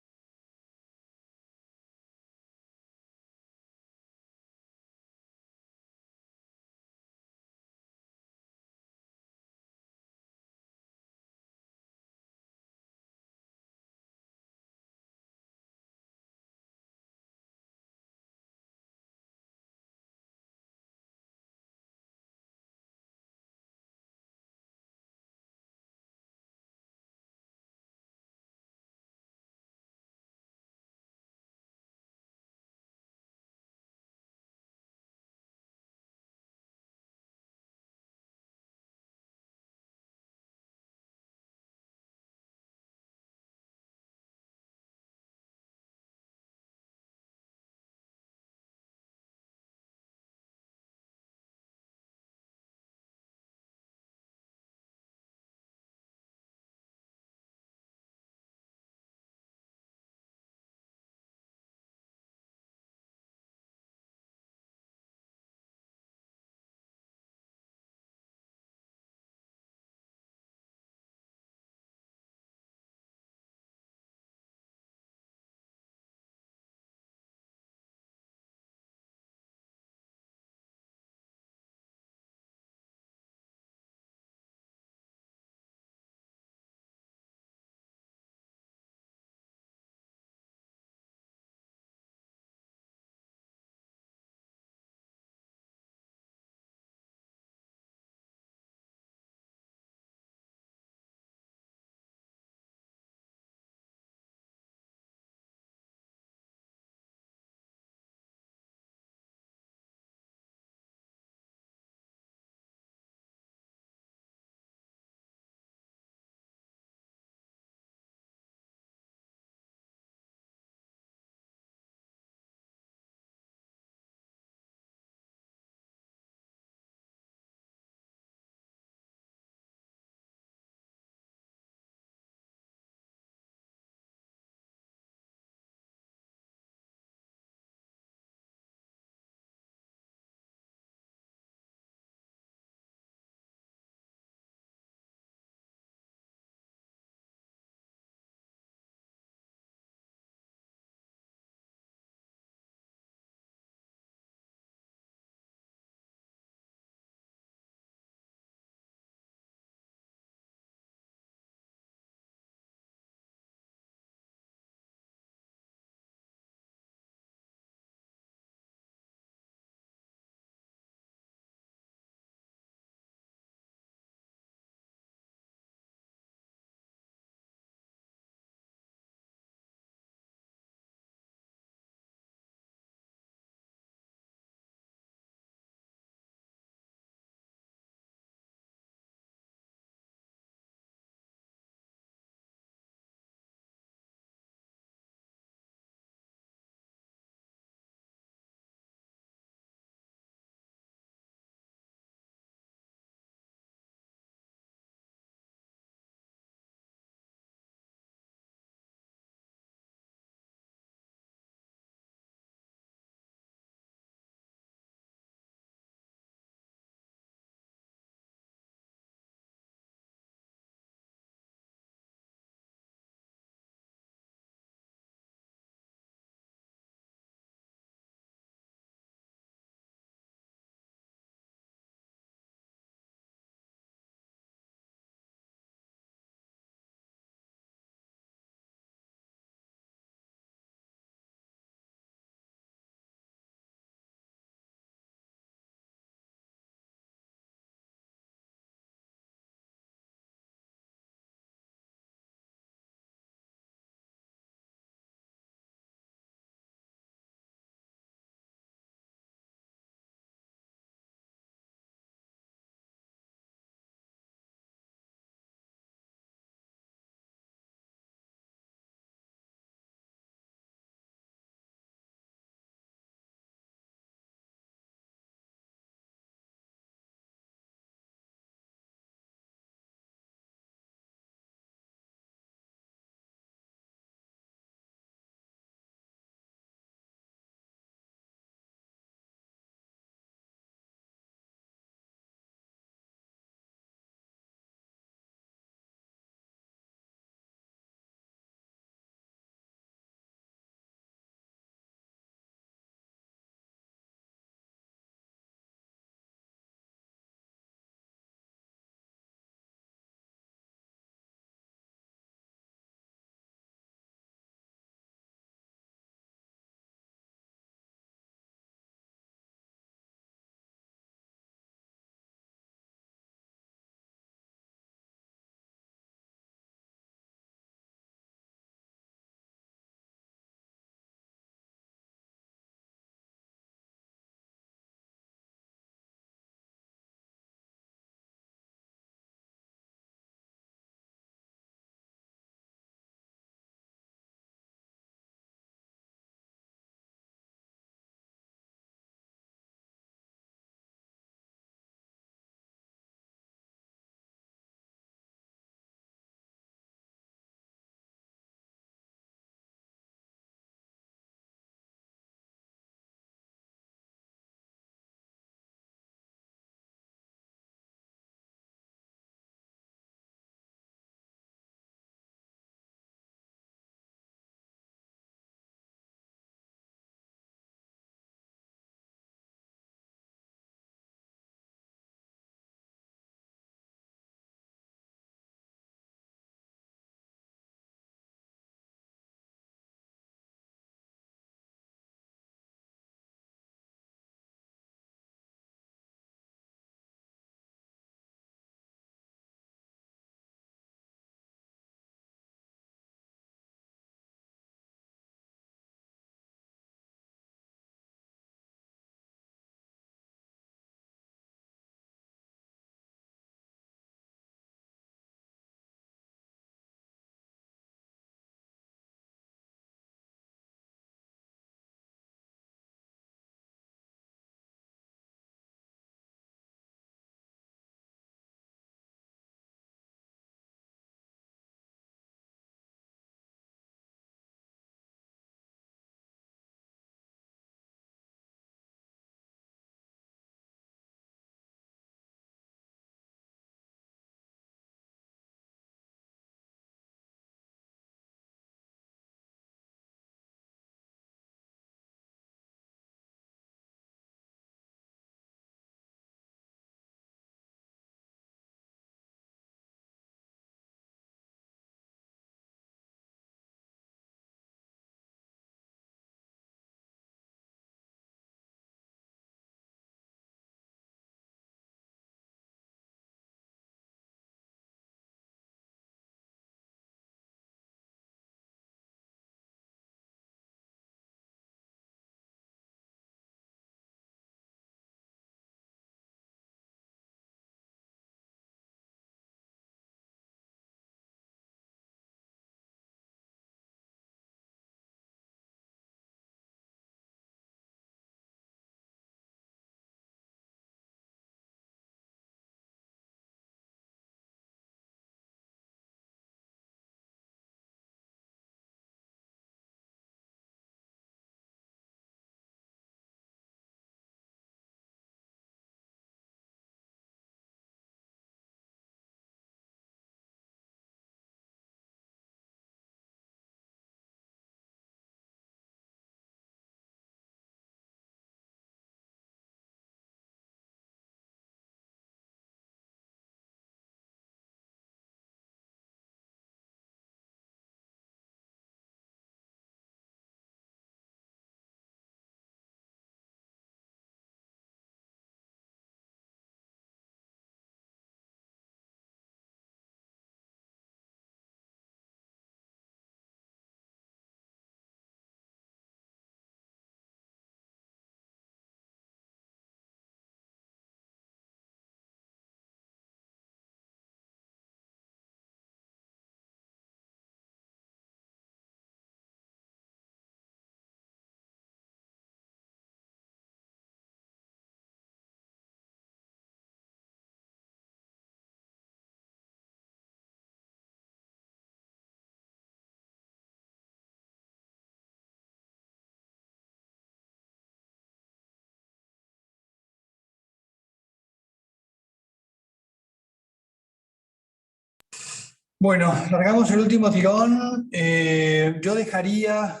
Bueno, largamos el último tirón. Yo dejaría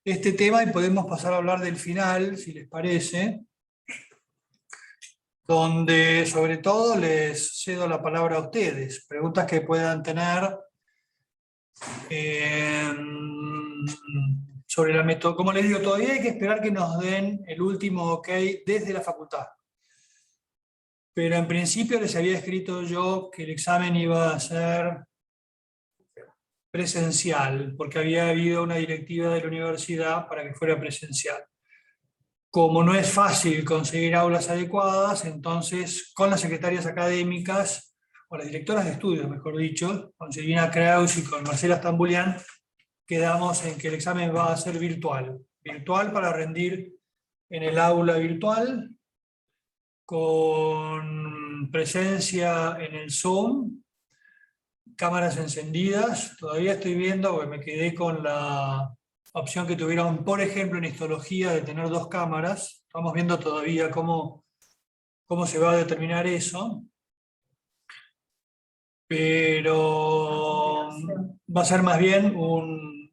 este tema y podemos pasar a hablar del final, si les parece, donde sobre todo les cedo la palabra a ustedes. Preguntas que puedan tener sobre la metodología. Como les digo, todavía hay que esperar que nos den el último ok desde la facultad. Pero en principio les había escrito yo que el examen iba a ser presencial, porque había habido una directiva de la universidad para que fuera presencial. Como no es fácil conseguir aulas adecuadas, entonces con las secretarias académicas, o las directoras de estudios, mejor dicho, con Silvina Kraus y con Marcela Stambulian, quedamos en que el examen va a ser virtual. Virtual para rendir en el aula virtual, con presencia en el Zoom, cámaras encendidas. Todavía estoy viendo, porque me quedé con la opción que tuvieron, por ejemplo, en histología, de tener 2 cámaras. Estamos viendo todavía cómo se va a determinar eso. Pero va a ser más bien un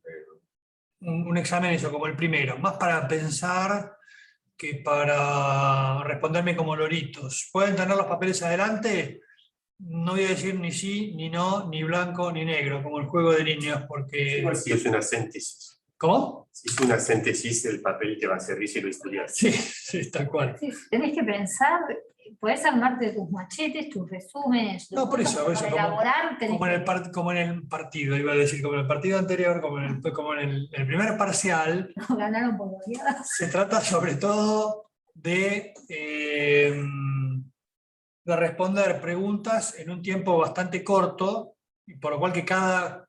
examen eso, como el primero, más para pensar que para responderme como loritos. ¿Pueden tener los papeles adelante? No voy a decir ni sí, ni no, ni blanco, ni negro, como el juego de niños, porque... Si es una síntesis. ¿Cómo? Si es una síntesis, el papel te va a servir si lo estudias. Sí, sí, tal cual. Sí, tenés que pensar, podés armarte tus machetes, tus resúmenes, No, por eso, para elaborar. Como en el partido, iba a decir, como en el partido anterior, como en el primer parcial. Ganaron por goleada. Se trata sobre todo de responder preguntas en un tiempo bastante corto, y por lo cual que a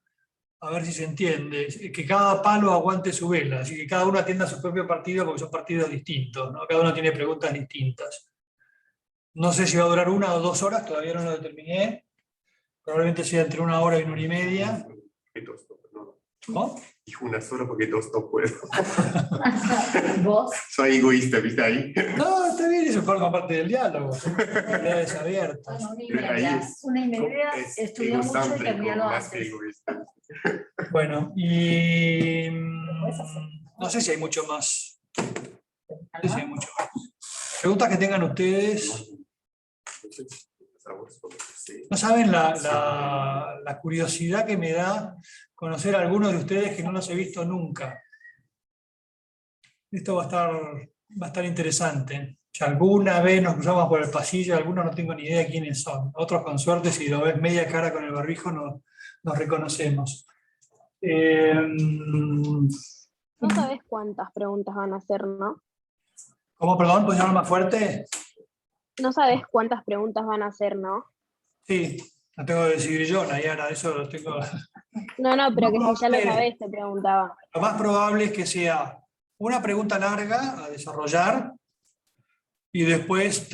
ver si se entiende, que cada palo aguante su vela, así que cada uno atienda a su propio partido porque son partidos distintos, ¿no? Cada uno tiene preguntas distintas. No sé si va a durar 1 o 2 horas, todavía no lo determiné, probablemente sea entre 1 hora y 1 hora y media. ¿Cómo? Dijo 1 sola porque 2 no puedo. ¿Vos? Soy egoísta, ¿viste ahí? No, está bien, eso forma parte del diálogo. Realidades abiertas. Bueno, Ahí es 1:30, estudió mucho y egocéntrico, terminó más que antes. egoísta. Bueno, y no sé si hay mucho más. No sé si hay mucho más. Preguntas que tengan ustedes. No saben la curiosidad que me da conocer a algunos de ustedes que no los he visto nunca. Esto va a estar interesante. Si alguna vez nos cruzamos por el pasillo, algunos no tengo ni idea de quiénes son. Otros con suerte, si lo ves media cara con el barbijo, nos reconocemos. No sabés cuántas preguntas van a hacer, ¿no? ¿Cómo, perdón? ¿Puedes llamar más fuerte? No sabés cuántas preguntas van a hacer, ¿no? Sí, lo tengo que decidir yo, Nayara, eso lo tengo. No, pero que si ya lo Probable. sabés, te preguntaba. Lo más probable es que sea una pregunta larga a desarrollar y después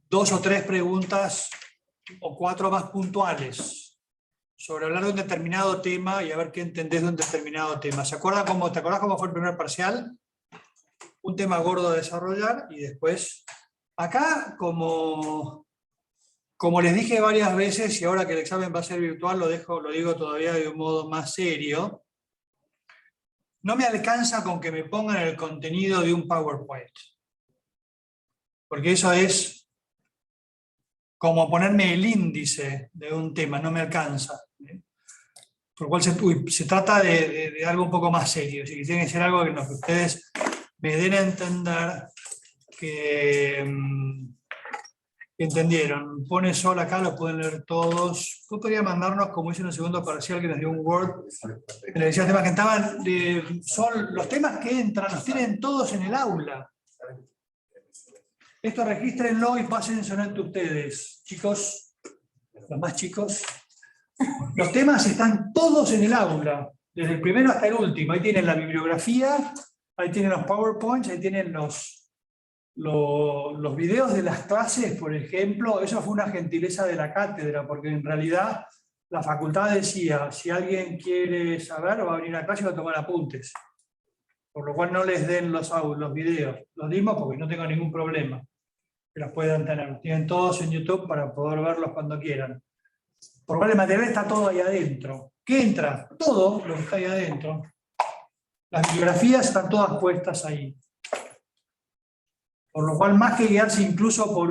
2 o 3 preguntas o 4 más puntuales sobre hablar de un determinado tema y a ver qué entendés de un determinado tema. ¿Te acordás cómo fue el primer parcial? Un tema gordo a desarrollar y después, acá como les dije varias veces y ahora que el examen va a ser virtual lo digo todavía de un modo más serio, no me alcanza con que me pongan el contenido de un PowerPoint. Porque eso es como ponerme el índice de un tema, no me alcanza. Por lo cual se trata de algo un poco más serio. Así que tiene que ser algo en lo que ustedes me den a entender que entendieron. Pone Sol acá, lo pueden leer todos. Tú podrías mandarnos, como hice en el segundo parcial que nos dio un Word, que le decía temas que estaban, son los temas que entran, los tienen todos en el aula. Esto regístrenlo y pásenlo entre ustedes, chicos, los más chicos. Los temas están todos en el aula, desde el primero hasta el último. Ahí tienen la bibliografía, ahí tienen los PowerPoints, ahí tienen los videos de las clases, por ejemplo. Eso fue una gentileza de la cátedra, porque en realidad la facultad decía, si alguien quiere saber, va a venir a clase y va a tomar apuntes. Por lo cual no les den los videos. Los dimos porque no tengo ningún problema. Que los puedan tener. Tienen todos en YouTube para poder verlos cuando quieran. por lo cual el material está todo ahí adentro. ¿Qué entra? Todo lo que está ahí adentro. Las bibliografías están todas puestas ahí. Por lo cual, más que guiarse incluso por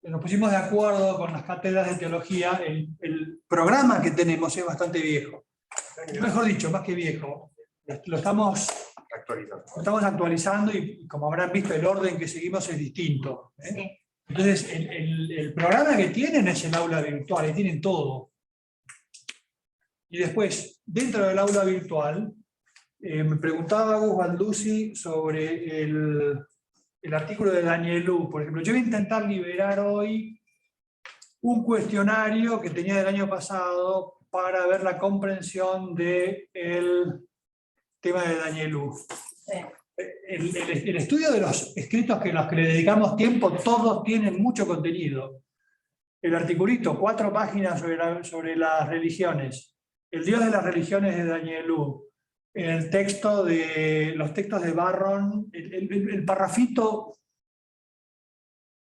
nos pusimos de acuerdo con las cátedras de teología, el programa que tenemos es bastante viejo. Mejor dicho, más que viejo. Lo estamos actualizando y como habrán visto, el orden que seguimos es distinto. Sí. Entonces, el programa que tienen es el aula virtual, y tienen todo. Y después, dentro del aula virtual, me preguntaba Agus Balduzzi sobre el artículo de Danielou. Por ejemplo, yo voy a intentar liberar hoy un cuestionario que tenía del año pasado para ver la comprensión del tema de Danielou. Sí. El estudio de los escritos que los que le dedicamos tiempo, todos tienen mucho contenido. El articulito, 4 páginas sobre las religiones. El Dios de las religiones de Danielou. Los textos de Barron. El parrafito.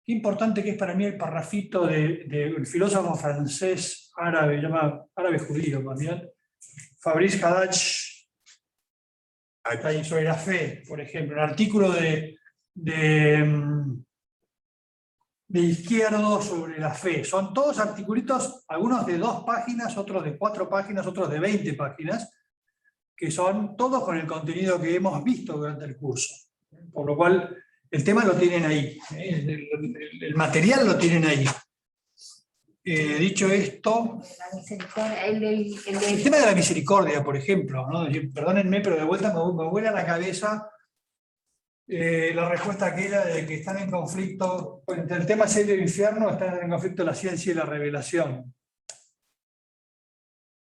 Qué importante que es para mí el parrafito del filósofo francés árabe, árabe judío más bien, Fabrice Haddad, sobre la fe, por ejemplo, un artículo de Izquierdo sobre la fe. Son todos articulitos, algunos de 2 páginas, otros de 4 páginas, otros de 20 páginas, que son todos con el contenido que hemos visto durante el curso. Por lo cual, el tema lo tienen ahí, el material lo tienen ahí. Dicho esto, el tema de la misericordia, por ejemplo, ¿no? Perdónenme, pero de vuelta me vuela a la cabeza la respuesta aquella de que están en conflicto, entre el tema cielo e infierno, están en conflicto la ciencia y la revelación.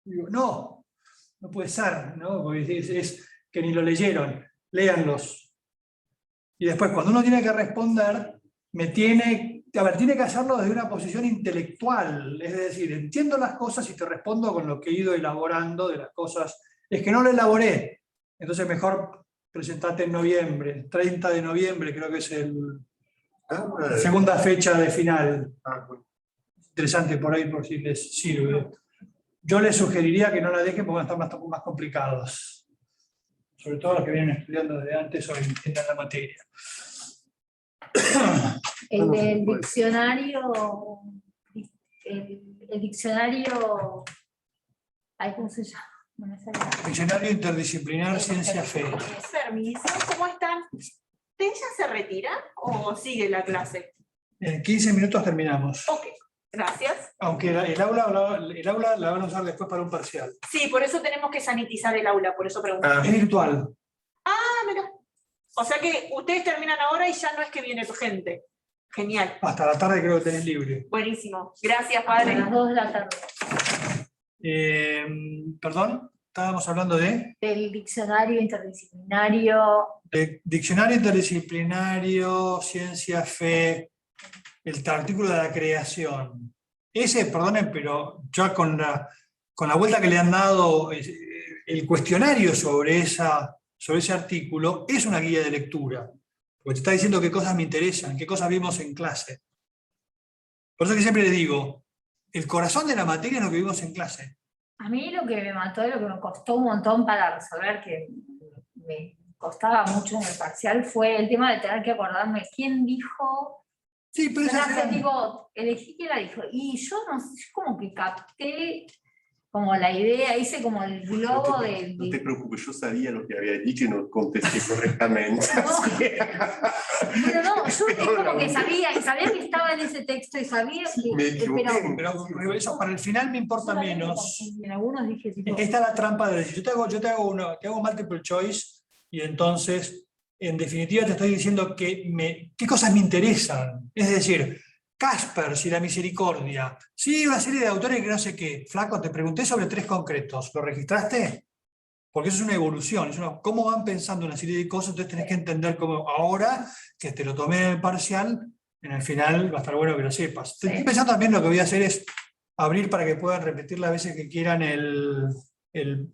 Digo, no puede ser, ¿no? Porque es que ni lo leyeron, léanlos. Y después, cuando uno tiene que responder, tiene que hacerlo desde una posición intelectual, es decir, entiendo las cosas y te respondo con lo que he ido elaborando de las cosas. Es que no lo elaboré, entonces mejor presentate en noviembre, 30 de noviembre creo que es la segunda fecha de final. Interesante por ahí, por si les sirve. Yo les sugeriría que no la dejen porque van a estar más complicados. Sobre todo los que vienen estudiando desde antes o entiendan la materia. El del diccionario, el diccionario, ¿cómo se llama? No me sale. Diccionario interdisciplinar ciencia-fe. Permiso, ¿cómo están? ¿Ella se retira o sigue la clase? En 15 minutos terminamos. Ok, gracias. Aunque el aula la van a usar después para un parcial. Sí, por eso tenemos que sanitizar el aula, por eso pregunto. Es virtual. Mira. O sea que ustedes terminan ahora y ya no es que viene tu gente. Genial. Hasta la tarde creo que tenés libre. Buenísimo. Gracias, padre. A las 2 de la tarde. Perdón, estábamos hablando del diccionario interdisciplinario. Diccionario interdisciplinario, ciencia, fe, el artículo de la creación. Ese, perdonen, pero ya con la vuelta que le han dado, el cuestionario sobre ese artículo es una guía de lectura. Porque te está diciendo qué cosas me interesan, qué cosas vimos en clase. Por eso que siempre les digo, el corazón de la materia es lo que vimos en clase. A mí lo que me mató, lo que me costó un montón para resolver, que me costaba mucho en el parcial, fue el tema de tener que acordarme quién dijo. Sí, pero elegí quién la dijo. Y yo no sé, como que capté como la idea, hice como el globo de... No te preocupes, yo sabía lo que había dicho y no contesté correctamente. No, yo es como que sabía que estaba en ese texto y sabía que... Me equivoqué. Pero eso para el final me importa menos. En algunos dije tipo... Esta es la trampa de decir, yo te hago multiple choice y entonces, en definitiva, te estoy diciendo qué cosas me interesan. Es decir, Caspers y la misericordia. Sí, una serie de autores que no sé qué. Flaco, te pregunté sobre 3 concretos. ¿Lo registraste? Porque eso es una evolución. Cómo van pensando una serie de cosas, entonces tenés que entender cómo ahora que te lo tomé en el parcial, en el final va a estar bueno que lo sepas. Sí. Estoy pensando también lo que voy a hacer es abrir para que puedan repetir las veces que quieran el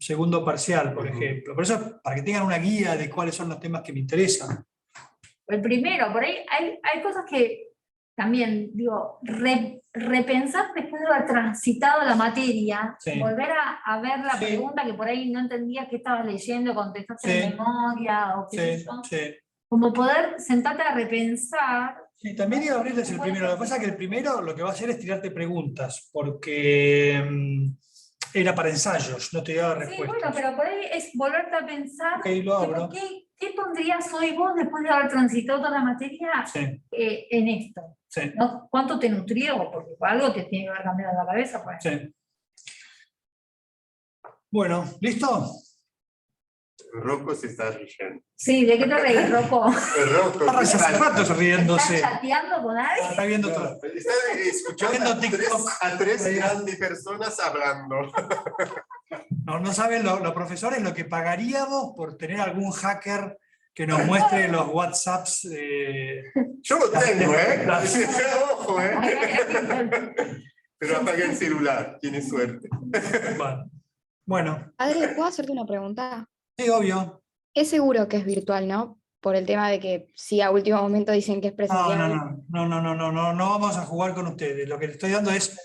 segundo parcial, por ejemplo. Por eso, para que tengan una guía de cuáles son los temas que me interesan. El primero, por ahí hay cosas que también, digo, repensar después de haber transitado la materia, Sí. volver a ver la Sí. pregunta que por ahí no entendías que estabas leyendo, contestaste Sí. en memoria, o qué sé Sí, yo. sí. Como poder sentarte a repensar. Sí, también iba a abrirles el primero. Lo que pasa es que el primero lo que va a hacer es tirarte preguntas, porque era para ensayos, no te daba Sí, respuestas. bueno, pero por ahí es volverte a pensar, Ok, lo abro. ¿qué pondrías hoy vos después de haber transitado toda la materia Sí, en esto? sí, ¿No? ¿Cuánto te nutrió? Porque algo te tiene que haber cambiado la cabeza. Pues. sí. Bueno, ¿listo? Rocco se está riendo. Sí, ¿de qué te reís, Rocco? Rocco, Está hace rato ¿Estás riéndose. chateando con alguien? Está viendo todo. está escuchando a tres grandes personas hablando. No saben los profesores lo que pagaríamos por tener algún hacker que nos muestre los WhatsApps. Yo lo tengo, ¿eh? Ojo, Pero apaga el celular, tiene suerte. Bueno. Adri, ¿puedo hacerte una pregunta? Sí, obvio. Es seguro que es virtual, ¿no? Por el tema de que si a último momento dicen que es presencial. No vamos a jugar con ustedes. Lo que les estoy dando es,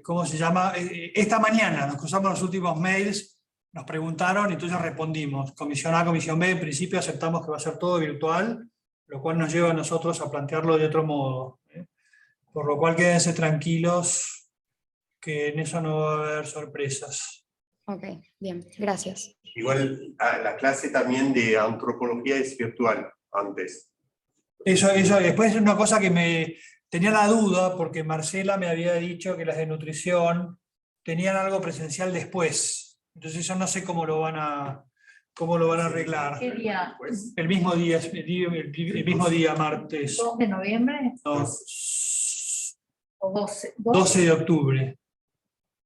¿cómo se llama? Esta mañana nos cruzamos los últimos mails, nos preguntaron y entonces respondimos. Comisión A, Comisión B, en principio aceptamos que va a ser todo virtual, lo cual nos lleva a nosotros a plantearlo de otro modo. Por lo cual quédense tranquilos que en eso no va a haber sorpresas. Ok, bien, gracias. Igual la clase también de antropología es virtual antes. Eso después es una cosa que me tenía la duda, porque Marcela me había dicho que las de nutrición tenían algo presencial después. Entonces yo no sé cómo lo van a arreglar. ¿Qué día? El mismo día, el mismo día, martes. ¿2 de noviembre? No, ¿O 12? 12 de octubre.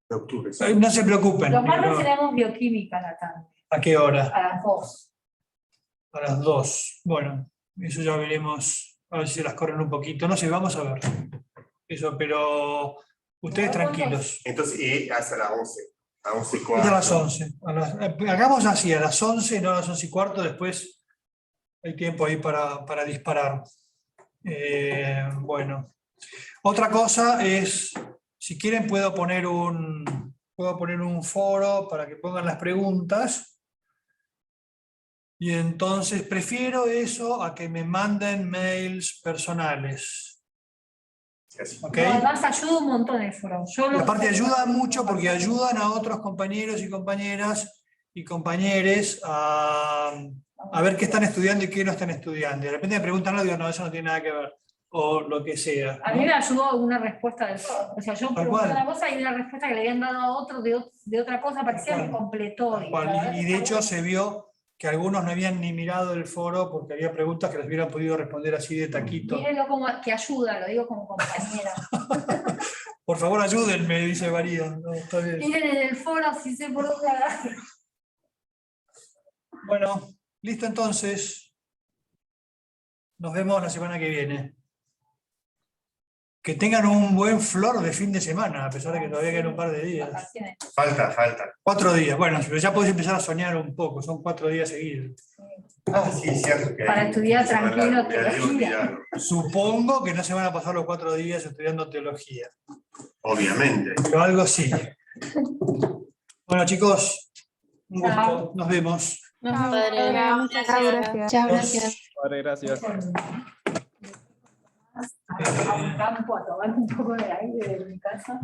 De octubre. No se preocupen. Los martes tenemos bioquímica a la tarde. ¿A qué hora? A las 2. A las 2. Bueno, eso ya veremos. A ver si se las corren un poquito. No sé, vamos a ver. Eso, pero ustedes tranquilos. Entonces, hasta las 11. A 11 y Es cuarto. a las 11. Hagamos así, a las 11, no a las 11 y cuarto. Después hay tiempo ahí para disparar. Bueno. Otra cosa es, si quieren puedo poner un foro para que pongan las preguntas. Y entonces prefiero eso a que me manden mails personales. ¿Okay? No, además ayuda un montón el foro. Y aparte ayuda mucho porque ayudan a otros compañeros y compañeras y compañeres a ver qué están estudiando y qué no están estudiando. Y de repente me preguntan algo y digo, no, eso no tiene nada que ver. O lo que sea, ¿no? A mí me ayudó una respuesta del foro. O sea, yo pregunté una cosa y una respuesta que le habían dado a otro de otra cosa, parecía que completó. Y de hecho se vio que algunos no habían ni mirado el foro porque había preguntas que les hubieran podido responder así de taquito. Mírenlo como que ayuda, lo digo como compañera. Por favor ayúdenme, dice María. No, está bien. Miren en el foro si sé por dónde agarrar. Bueno, listo entonces. Nos vemos la semana que viene. Que tengan un buen flor de fin de semana, a pesar de que todavía quedan un par de días. Falta. 4 días, bueno, pero ya podés empezar a soñar un poco, son 4 días seguidos. Sí, cierto. Que Para estudiar tranquilo teología. Supongo que no se van a pasar los 4 días estudiando teología. Obviamente. Pero algo sí. Bueno, chicos, un gusto, nos vemos. Muchas gracias. Chao, gracias. Padre, gracias. A un campo a tomar un poco de aire de mi casa.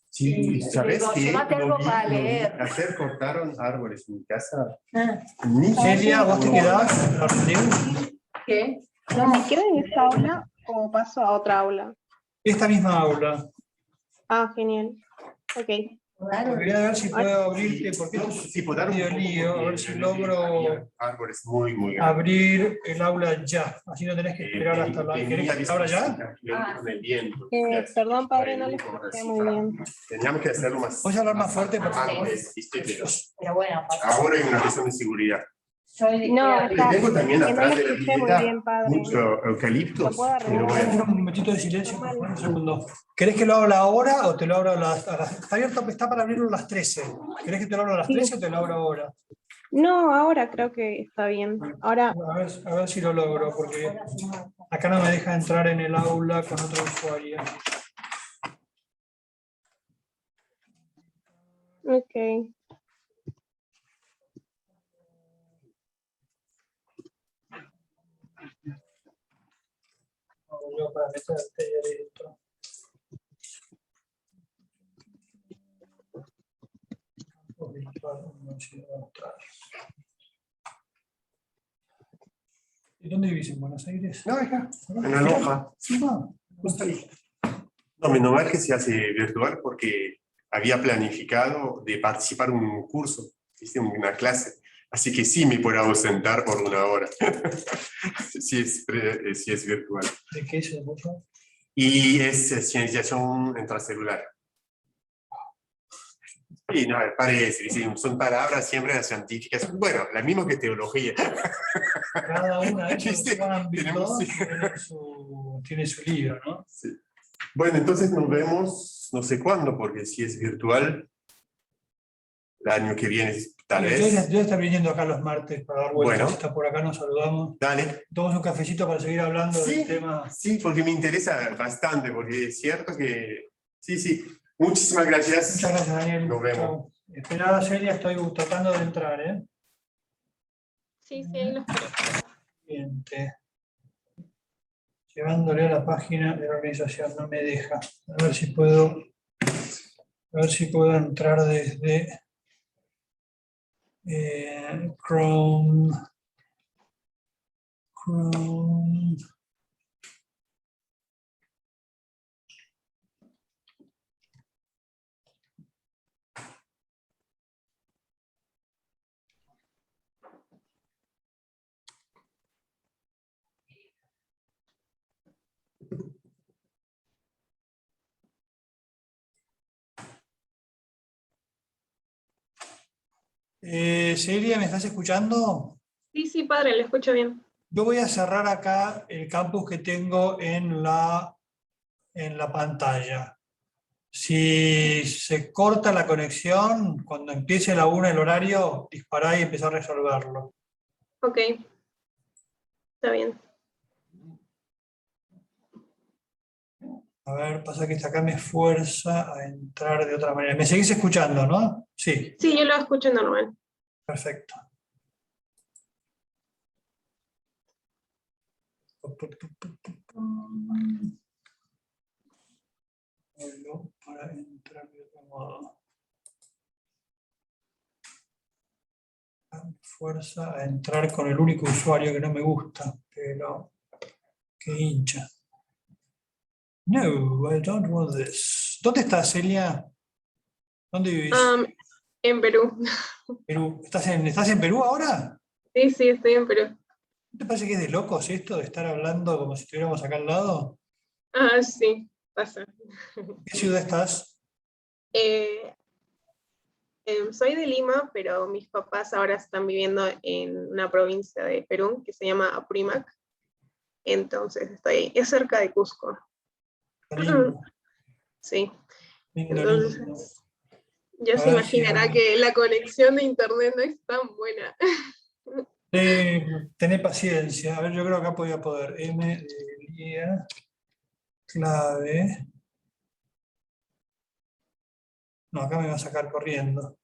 Sí, ¿sabes digo, qué? llévate algo para Lo vi. leer. Ayer cortaron árboles en mi casa. Celia, ¿vos te quedás? ¿Qué? ¿Me quedo en esta aula o paso a otra aula? Esta misma aula. Ah, genial. Ok. Voy a ver si puedo abrirte, porque esto es medio lío, a ver si logro árboles muy grandes. abrir el aula ya. Así no tenés que esperar hasta la... ¿Querés que abra ya? Con el viento. Perdón, padre, no le escuché muy bien. Teníamos que hacerlo más. ¿Puedes hablar más fuerte, por favor? Antes, ¿viste? Pero bueno, Ahora hay una cuestión de seguridad. No, Y tengo también que no atrás le de la escuché muy pileta bien, padre. mucho eucaliptos. ¿Lo puedo arreglar? Pero ¿Puedes hacer un momentito de silencio, por favor? Un segundo. ¿Querés que lo abra ahora o te lo abro a las... Está abierto, está para abrirlo a las 13. ¿Querés que te lo abra a las 13 o te lo abro ahora? No, ahora creo que está bien. Ahora, A ver si lo logro, porque... Acá no me deja entrar en el aula con otro usuario. Ok. Yo para meterte ahí adentro. ¿Y dónde vivís? ¿En Buenos Aires? No, acá, en la Loja. Justo ahí. No, menos mal que se hace virtual porque había planificado de participar en un curso, ¿viste? Una clase. Así que sí me puedo ausentar por 1 hora, si es virtual. ¿De qué es el curso? Y es cienciación intracelular. Y no, parece, dicen, son palabras siempre científicas, bueno, la misma que teología. Cada una de esos ¿Viste? ámbitos Sí. tiene su libro, ¿no? Sí. Bueno, entonces nos vemos, no sé cuándo, porque si es virtual, el año que viene, tal vez. Yo estoy viniendo acá los martes para dar vueltas. Bueno. Está por acá, nos saludamos. Dale. Tomamos un cafecito para seguir hablando Sí, del tema. sí, porque me interesa bastante, porque es cierto que... Sí. Muchísimas gracias. Muchas gracias, Daniel. Nos vemos. Chau. Esperá, Celia, estoy tratando de entrar, ¿eh? Sí, ahí lo espero. Siguiente. Llevándole a la página de la organización, no me deja. A ver si puedo entrar desde Chrome. Celia, ¿me estás escuchando? Sí, padre, lo escucho bien. Yo voy a cerrar acá el campus que tengo en la pantalla. Si se corta la conexión, cuando empiece la 1 el horario, dispará y empezá a resolverlo. Ok. Está bien. A ver, pasa que acá me fuerza a entrar de otra manera. ¿Me seguís escuchando, no? Sí. Sí, yo lo escucho normal. Perfecto. Para entrar de otro modo. Fuerza a entrar con el único usuario que no me gusta, pero que hincha. No, I don't want this. ¿Dónde estás, Celia? ¿Dónde vivís? En Perú. Perú. ¿Estás en Perú ahora? Sí, estoy en Perú. ¿No te parece que es de locos esto de estar hablando como si estuviéramos acá al lado? Ah, sí, pasa. ¿En qué ciudad estás? Soy de Lima, pero mis papás ahora están viviendo en una provincia de Perú que se llama Apurímac. Entonces es cerca de Cusco. Lindo. Sí. Lindo, Entonces, lindo. ya A se ver si imaginará ahora- que la conexión de internet no es tan buena. Tené paciencia. A ver, yo creo que acá voy a poder. M de guía, clave. No, acá me va a sacar corriendo.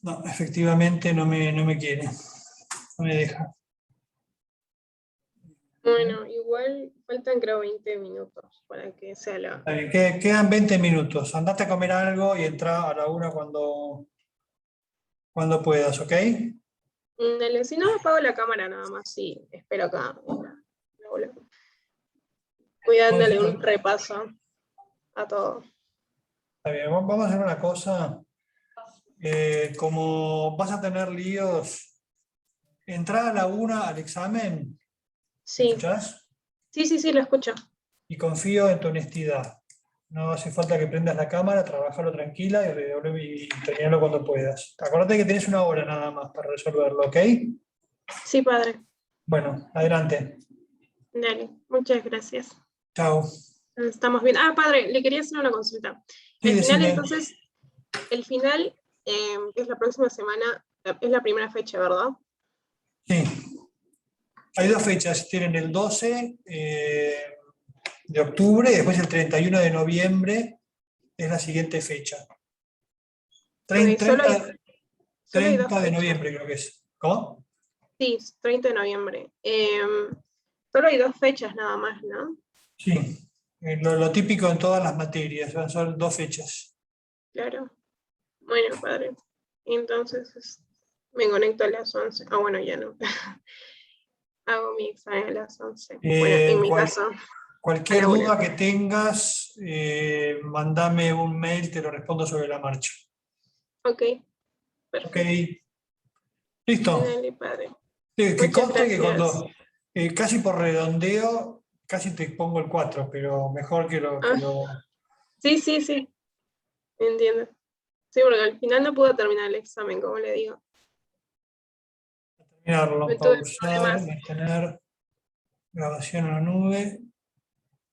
No, efectivamente no me quiere. No me deja. Bueno, igual faltan creo 20 minutos para que sea la... Está bien, quedan 20 minutos. Andate a comer algo y entra a la 1 cuando puedas, ¿ok? Dale, si no apago la cámara nada más, sí, espero acá. Voy a darle un repaso a todo. Está bien, vamos a hacer una cosa. Como vas a tener líos, entra a la 1 al examen. Sí. ¿Escuchás? Sí, lo escucho. Y confío en tu honestidad. No hace falta que prendas la cámara, trabajalo tranquila y terminalo cuando puedas. Acordate que tenés 1 hora nada más para resolverlo, ¿ok? Sí, padre. Bueno, adelante. Dale, muchas gracias. Chao. Estamos bien. Padre, le quería hacer una consulta. Sí, El final, decime. entonces, el final, que es la próxima semana, es la primera fecha, ¿verdad? Sí. Hay 2 fechas, tienen el 12 de octubre y después el 31 de noviembre es la siguiente fecha. Ok, solo hay 2 30 de fechas. noviembre creo que es. ¿Cómo? Sí, 30 de noviembre. Solo hay 2 fechas nada más, ¿no? Sí. Lo típico en todas las materias, son 2 fechas. Claro. Bueno, padre. Entonces, me conecto a las 11. Bueno, ya no. Hago mi examen a las 11. Bueno, en mi caso. Cualquier a la duda 1. que tengas, mandame un mail, te lo respondo sobre la marcha. Ok, Ok. perfecto. ¿Listo? Dale, padre. Que Muchas conste que gracias. cuando, casi por redondeo, casi te pongo el 4, pero mejor que lo... Sí. Entiendo. Sí, porque al final no pude terminar el examen, como le digo. Terminarlo, Me tuve pausar, problemas. mantener grabación en la nube.